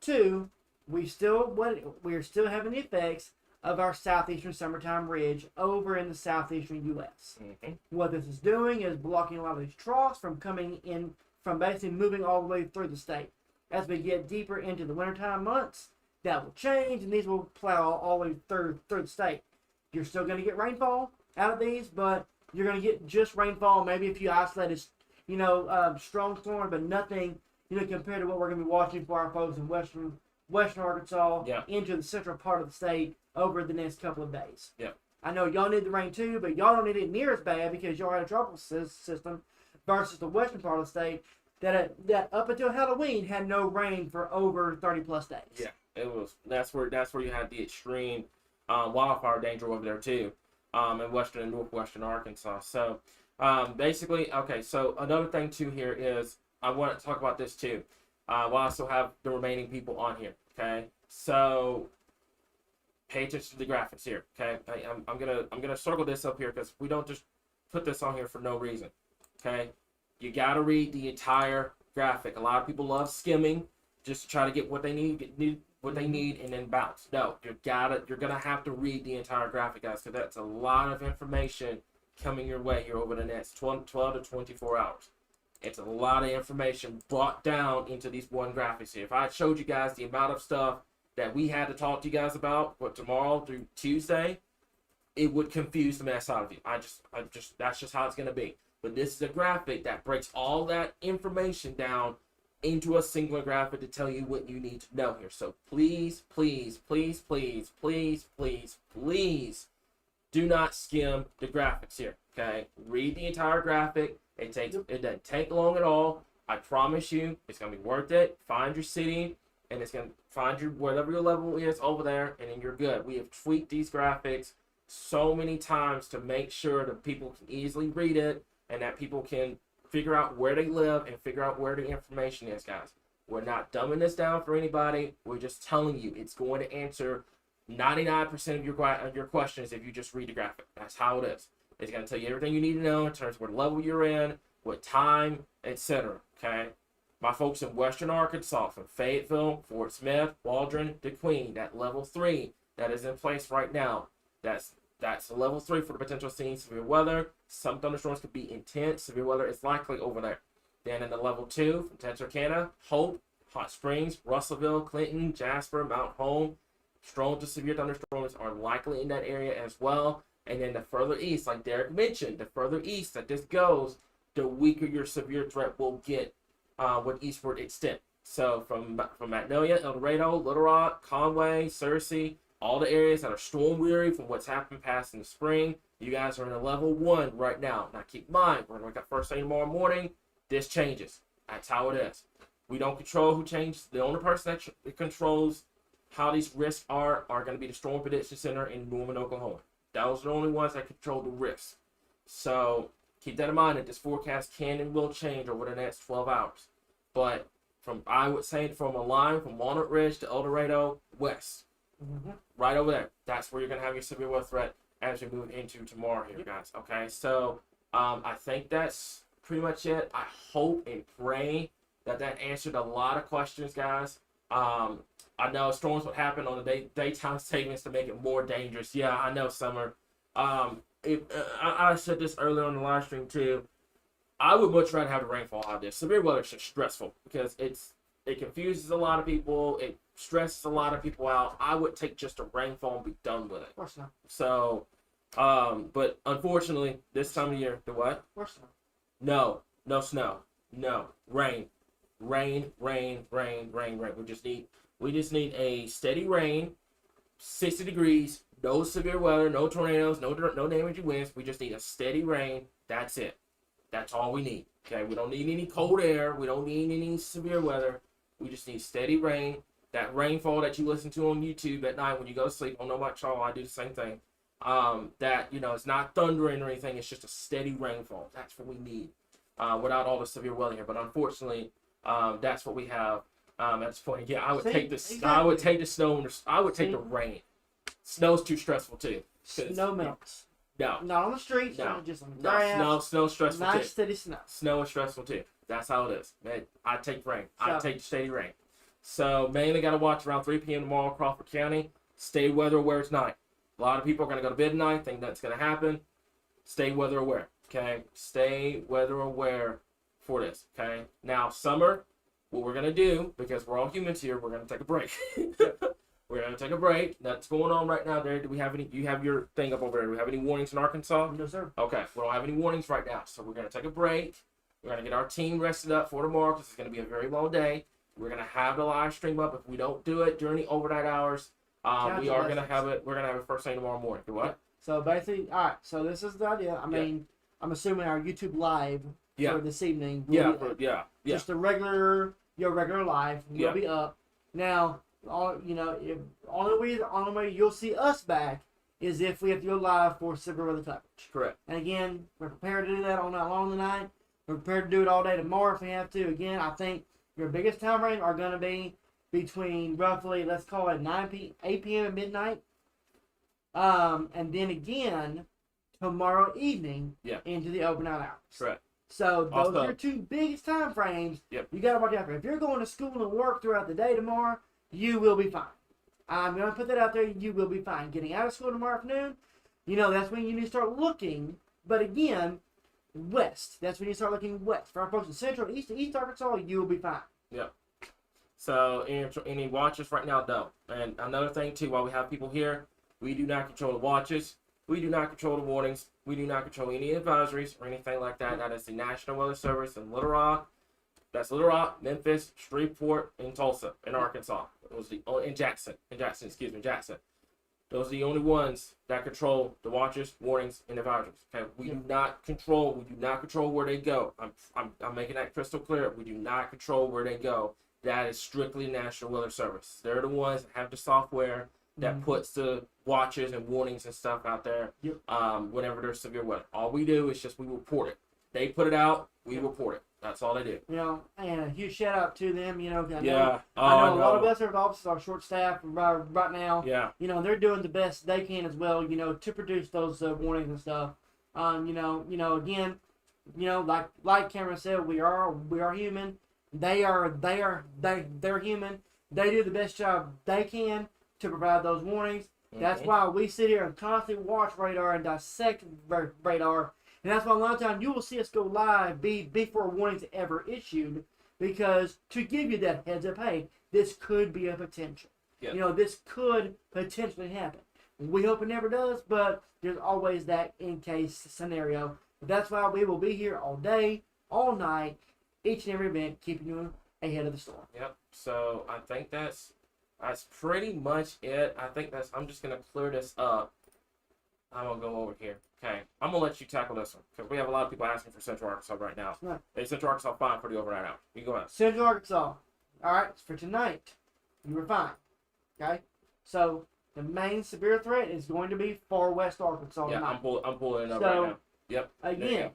Two, we're still having the effects of our southeastern summertime ridge over in the southeastern U.S. Mm-hmm. What this is doing is blocking a lot of these troughs from coming in, from basically moving all the way through the state. As we get deeper into the wintertime months, that will change, and these will plow all the way through the state. You're still going to get rainfall out of these, but you're going to get just rainfall, maybe a few isolated, strong storm, but nothing, compared to what we're going to be watching for our folks in western Arkansas into the central part of the state over the next couple of days. Yeah. I know y'all need the rain too, but y'all don't need it near as bad because y'all had a tropical system versus the western part of the state that up until Halloween had no rain for over 30 plus days. Yeah, it was. That's where you had the extreme wildfire danger over there too, in western and northwestern Arkansas. So basically, okay. So another thing too here is I want to talk about this too. While I still have the remaining people on here. Okay, so pay attention to the graphics here. Okay, I'm gonna circle this up here because we don't just put this on here for no reason. Okay, you gotta read the entire graphic. A lot of people love skimming just to try to get what they need, and then bounce. No, you're gonna have to read the entire graphic, guys, because that's a lot of information coming your way here over the next 12 to 24 hours. It's a lot of information brought down into these one graphics here. If I showed you guys the amount of stuff that we had to talk to you guys about for tomorrow through Tuesday, it would confuse the mess out of you. That's just how it's gonna be. But this is a graphic that breaks all that information down into a singular graphic to tell you what you need to know here. So please, please, please, please, please, please, please do not skim the graphics here. Okay? Read the entire graphic. It doesn't take long at all. I promise you, it's gonna be worth it. Find your city, and it's gonna find your whatever your level is over there, and then you're good. We have tweaked these graphics so many times to make sure that people can easily read it, and that people can figure out where they live and figure out where the information is, guys. We're not dumbing this down for anybody. We're just telling you it's going to answer 99% of your questions if you just read the graphic. That's how it is. It's going to tell you everything you need to know in terms of what level you're in, what time, etc. Okay? My folks in Western Arkansas, from Fayetteville, Fort Smith, Waldron, DeQueen, that level 3 that is in place right now, that's That's a level 3 for the potential seeing severe weather. Some thunderstorms could be intense. Severe weather is likely over there. Then in the level 2, from Texarkana, Hope, Hot Springs, Russellville, Clinton, Jasper, Mount Home, strong to severe thunderstorms are likely in that area as well. And then the further east, like Derek mentioned, the further east that this goes, the weaker your severe threat will get with eastward extent. So from Magnolia, El Dorado, Little Rock, Conway, Searcy, all the areas that are storm weary from what's happened past in the spring, you guys are in a level 1 right now. Now keep in mind, we're going to wake up first thing tomorrow morning. This changes. That's how it is. We don't control who changes. The only person that controls how these risks are going to be the Storm Prediction Center in Norman, Oklahoma. Those are the only ones that control the risks. So keep that in mind that this forecast can and will change over the next 12 hours. But I would say from a line from Walnut Ridge to El Dorado west, right over there, that's where you're going to have your severe weather threat as we move into tomorrow here, guys. Okay, so I think that's pretty much it. I hope and pray that answered a lot of questions, guys. I know storms would happen on the daytime segments to make it more dangerous. Yeah, I know, Summer. I said this earlier on the live stream too. I would much rather have the rainfall out there. Severe weather is just stressful because it confuses a lot of people. It stresses a lot of people out. I would take just a rainfall and be done with it. Or snow. So, but unfortunately, this time of year, the what? Or snow. No snow. No rain. Rain. We just need a steady rain, 60 degrees, no severe weather, no tornadoes, no damaging winds. We just need a steady rain. That's it. That's all we need. Okay, we don't need any cold air. We don't need any severe weather. We just need steady rain. That rainfall that you listen to on YouTube at night when you go to sleep. I don't know about y'all. I do the same thing. That, it's not thundering or anything. It's just a steady rainfall. That's what we need without all the severe weather here. But unfortunately, that's what we have at this point. Yeah, I would take the I would take the snow. I would take the rain. Snow's too stressful too. Snow melts. No. Not on the streets. No. Just on the grass. Snow's stressful too. Nice steady snow. Snow is stressful too. That's how it is. Man, I take rain. I take the steady rain. So mainly got to watch around 3 p.m. tomorrow, Crawford County. Stay weather aware tonight. A lot of people are going to go to bed tonight. Think that's going to happen. Stay weather aware. Okay. Stay weather aware for this. Okay. Now summer, what we're going to do, because we're all humans here, we're going to take a break. We're going to take a break. That's going on right now, Derek. Do we have any? You have your thing up over there. Do we have any warnings in Arkansas? No, sir. Okay. We don't have any warnings right now. So we're going to take a break. We're going to get our team rested up for tomorrow because it's going to be a very long day. We're going to have the live stream up. If we don't do it during the overnight hours, we are going to have it. We're going to have it first thing tomorrow morning. Do what? So basically, all right. So this is the idea. I mean, I'm assuming our YouTube live for this evening. Will be, just a regular live will be up. Now, only way you'll see us back is if we have to go live for severe weather coverage. Correct. And again, we're prepared to do that all night long tonight. We're prepared to do it all day tomorrow if we have to. Again, I think your biggest time frame are going to be between roughly, let's call it 8 p.m. and midnight. And then again, tomorrow evening into the overnight hours. Correct. So those are your two biggest time frames. Yep. You got to watch out for. If you're going to school and work throughout the day tomorrow, you will be fine. I'm going to put that out there. You will be fine. Getting out of school tomorrow afternoon, that's when you need to start looking. But again, west. That's when you start looking west. For our folks in central, east, to east Arkansas, you will be fine. Yep. So any watches right now, don't. And another thing too, while we have people here, we do not control the watches. We do not control the warnings. We do not control any advisories or anything like that. That is the National Weather Service in Little Rock. That's Little Rock, Memphis, Shreveport, and Tulsa in Arkansas. Jackson. Those are the only ones that control the watches, warnings, and advisories. Okay, we do not control where they go. I'm making that crystal clear. We do not control where they go. That is strictly National Weather Service. They're the ones that have the software that puts the watches and warnings and stuff out there whenever there's severe weather. All we do is we report it. They put it out, we report it. That's all they do. And a huge shout out to them. I know a lot of us offices are short staffed right now. Yeah. They're doing the best they can as well. To produce those warnings and stuff. Again, like Cameron said, we are human. They're human. They do the best job they can to provide those warnings. That's why we sit here and constantly watch radar and dissect radar. And that's why a lot of times you will see us go live before warnings ever issued, because to give you that heads up, hey, this could be a potential. Yep. This could potentially happen. We hope it never does, but there's always that in case scenario. But that's why we will be here all day, all night, each and every event, keeping you ahead of the storm. Yep. So I think that's pretty much it. I'm just gonna clear this up. I'm gonna go over here. Okay. I'm gonna let you tackle this one because we have a lot of people asking for Central Arkansas right now. Right. Is Central Arkansas fine for the overnight out? You go ahead. Central Arkansas. All right, for tonight, you were fine. Okay, so the main severe threat is going to be far west Arkansas Yeah, tonight. I'm pulling it up So, right now. Yep. Again,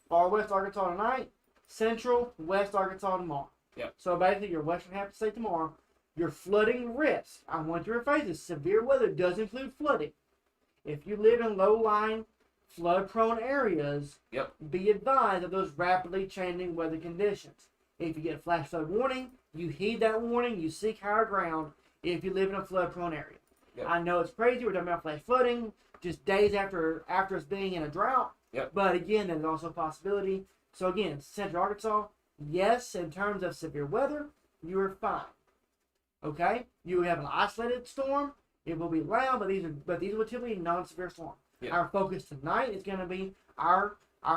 far west Arkansas tonight, central west Arkansas tomorrow. Yep. So basically, your western half of the state tomorrow. Your flooding risk, I want to rephrase this, severe weather does include flooding. If you live in low-lying, flood-prone areas, Yep. be advised of those rapidly changing weather conditions. If you get a flash flood warning, you heed that warning, you seek higher ground if you live in a flood-prone area. Yep. I know it's crazy, we're talking about flash flooding just days after us being in a drought, Yep. but again, there's also a possibility. So again, Central Arkansas, yes, in terms of severe weather, you are fine. Okay, you have an isolated storm. It will be loud, but these will typically be non-severe storm. Yeah. Our focus tonight is going to be our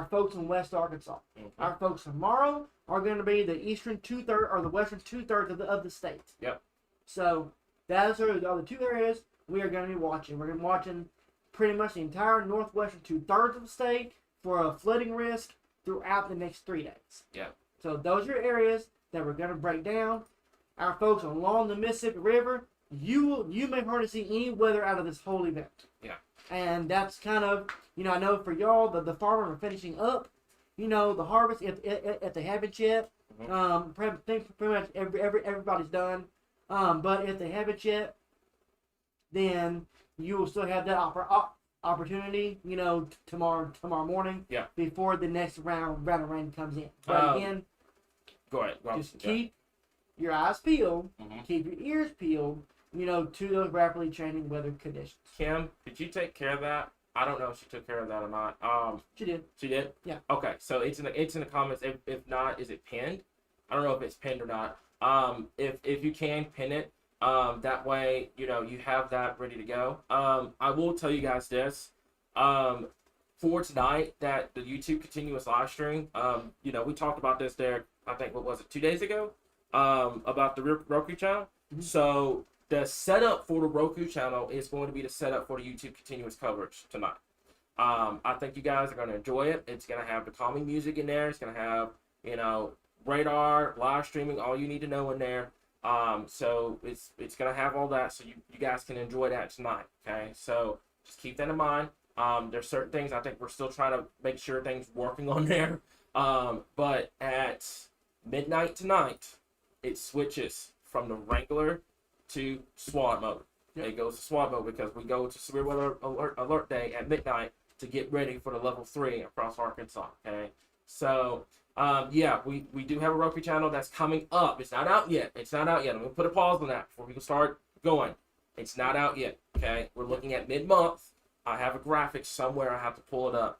folks in West Arkansas. Mm-hmm. Our folks tomorrow are going to be the eastern 2/3 or the western 2/3 of the state. Yep. So those are the two areas we are going to be watching. We're going to be watching pretty much the entire northwestern 2/3 of the state for a flooding risk throughout the next 3 days. Yeah. So those are areas that we're going to break down. Our folks along the Mississippi River, you may hardly see any weather out of this whole event. Yeah. And that's kind of, I know for y'all, the farmers are finishing up, the harvest if they haven't yet. Pretty much everybody's done. But if they haven't yet, then you will still have that opportunity, tomorrow morning. Yeah. Before the next round of rain comes in. But again, go ahead. just keep your eyes peeled, Mm-hmm. keep your ears peeled, to those rapidly changing weather conditions. Kim, did you take care of that? I don't know if she took care of that or not. She did. She did? Yeah. Okay, so it's in the comments. If not, is it pinned? I don't know if it's pinned or not. If you can pin it, that way, you have that ready to go. I will tell you guys this. For tonight, that the YouTube continuous live stream, we talked about this there, I think, what was it, 2 days ago? About the Roku channel. Mm-hmm. So the setup for the Roku channel is going to be the setup for the YouTube continuous coverage tonight. I think you guys are going to enjoy it. It's going to have the calming music in there. It's going to have, radar, live streaming, all you need to know in there. So it's going to have all that, so you guys can enjoy that tonight. Okay, so just keep that in mind. There's certain things I think we're still trying to make sure things working on there. But at midnight tonight, it switches from the regular to SWAT mode. Yep. It goes to SWAT mode because we go to severe weather alert day at midnight to get ready for the level 3 across Arkansas. Okay, so we do have a Roku channel that's coming up. It's not out yet. I'm gonna put a pause on that before we can start going. It's not out yet. Okay, we're looking at mid-month. I have a graphic somewhere. I have to pull it up.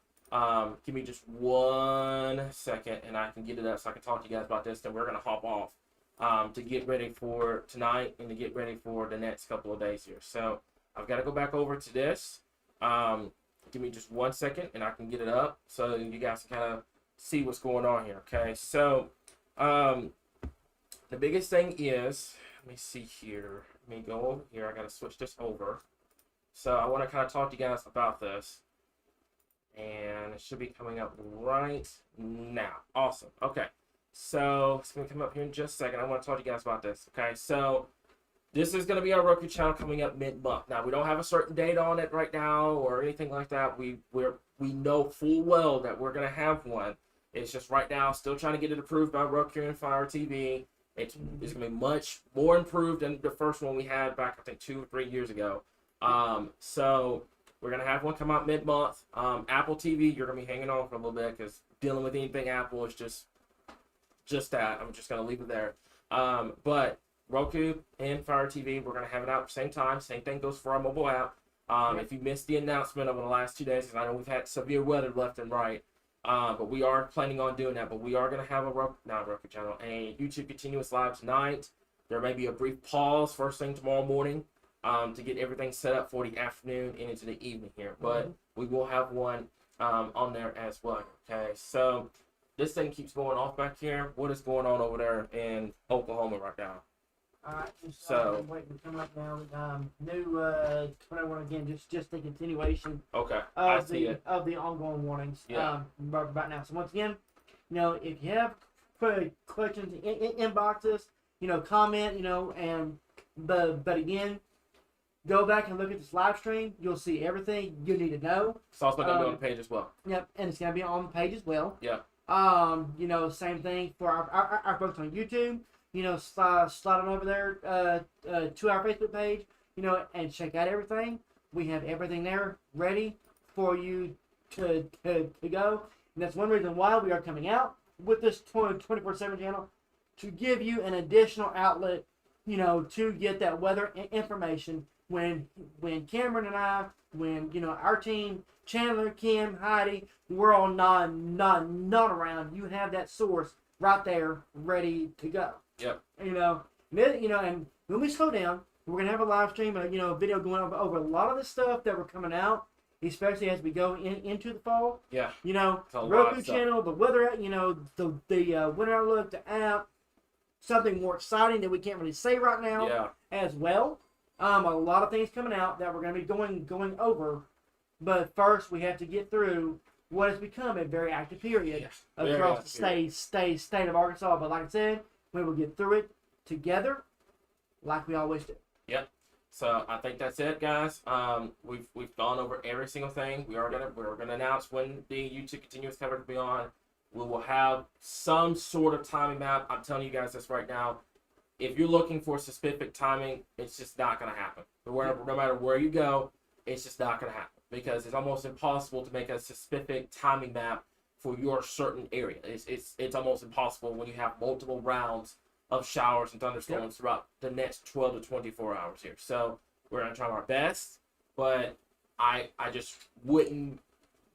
Give me just 1 second, and I can get it up so I can talk to you guys about this. Then we're gonna hop off to get ready for tonight and to get ready for the next couple of days here. So I've got to go back over to this. Give me just 1 second, and I can get it up so you guys can kind of see what's going on here. Okay, so the biggest thing is, let me see here. Let me go over here. I got to switch this over. So I want to kind of talk to you guys about this. And it should be coming up right now. Awesome. Okay. So it's going to come up here in just a second. I want to talk to you guys about this. Okay. So this is going to be our Roku channel coming up mid-month. Now, we don't have a certain date on it right now or anything like that. We know full well that we're going to have one. It's just right now still trying to get it approved by Roku and Fire TV. It's going to be much more improved than the first one we had back, I think, 2 or 3 years ago. So we're going to have one come out mid-month. Apple TV, you're going to be hanging on for a little bit because dealing with anything Apple is just that. I'm just going to leave it there. But Roku and Fire TV, we're going to have it out at the same time. Same thing goes for our mobile app. If you missed the announcement over the last 2 days, because I know we've had severe weather left and right, but we are planning on doing that. But we are going to have a YouTube continuous live tonight. There may be a brief pause first thing tomorrow morning to get everything set up for the afternoon and into the evening here. But we will have one on there as well. Okay, so this thing keeps going off back here. What is going on over there in Oklahoma right now? All right, So wait, we're coming up now. New 21 again, just the continuation. Okay, I Of see it. the ongoing warnings. Yeah. Right now. So once again, if you have questions, inbox us. Comment. But again, go back and look at this live stream. You'll see everything you need to know. It's also going to be on the page as well. Yep, and it's gonna be on the page as well. Yeah. Same thing for our folks on YouTube. Slide on over there to our Facebook page. And check out everything. We have everything there ready for you to go. And that's one reason why we are coming out with this 24/7 channel, to give you an additional outlet, to get that weather information when Cameron and I, our team, Chandler, Kim, Heidi, we're all not around. You have that source right there ready to go. Yep. And when we slow down, we're gonna have a live stream, a video going over a lot of the stuff that we're coming out, especially as we go into the fall. Yeah. Roku channel, the weather, the winter outlook, the app, something more exciting that we can't really say right now. Yeah. As well. A lot of things coming out that we're gonna be going over, but first we have to get through what has become a very active period across the state of Arkansas. But like I said, we will get through it together, like we always do. Yep. So I think that's it, guys. We've gone over every single thing. We're gonna announce when the YouTube continuous coverage will be on. We will have some sort of timing map. I'm telling you guys this right now. If you're looking for specific timing, it's just not gonna happen. No matter where you go, it's just not gonna happen, because it's almost impossible to make a specific timing map for your certain area. It's almost impossible when you have multiple rounds of showers and thunderstorms throughout the next 12 to 24 hours here. So we're gonna try our best, but I just wouldn't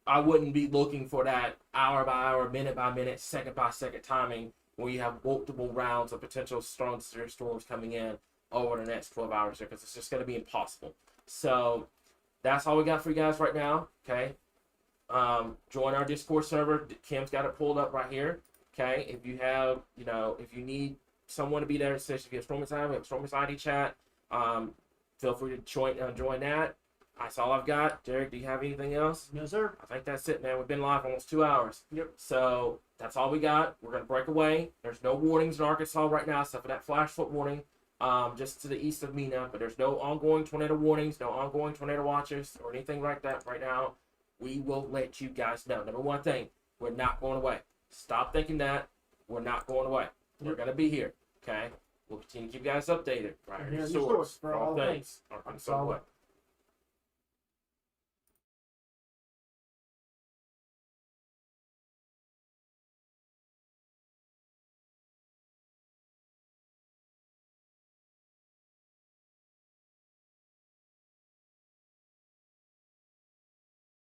be looking for that hour by hour, minute by minute, second by second timing when you have multiple rounds of potential strong storms coming in over the next 12 hours here, because it's just gonna be impossible. So that's all we got for you guys right now. Okay. Join our Discord server. Kim's got it pulled up right here. Okay. If you have, if you need someone to be there, especially if you have Storm Anxiety, we have Storm Anxiety chat. Feel free to join that. That's all I've got. Derek, do you have anything else? No, sir. I think that's it, man. We've been live almost 2 hours. Yep. So that's all we got. We're going to break away. There's no warnings in Arkansas right now, except for that flash flood warning just to the east of Mena. But there's no ongoing tornado warnings, no ongoing tornado watches, or anything like that right now. We will let you guys know. Number one thing, we're not going away. Stop thinking that. We're not going away. We're going to be here. Okay? We'll continue to keep you guys updated. Right here, source for all things. Arkansas.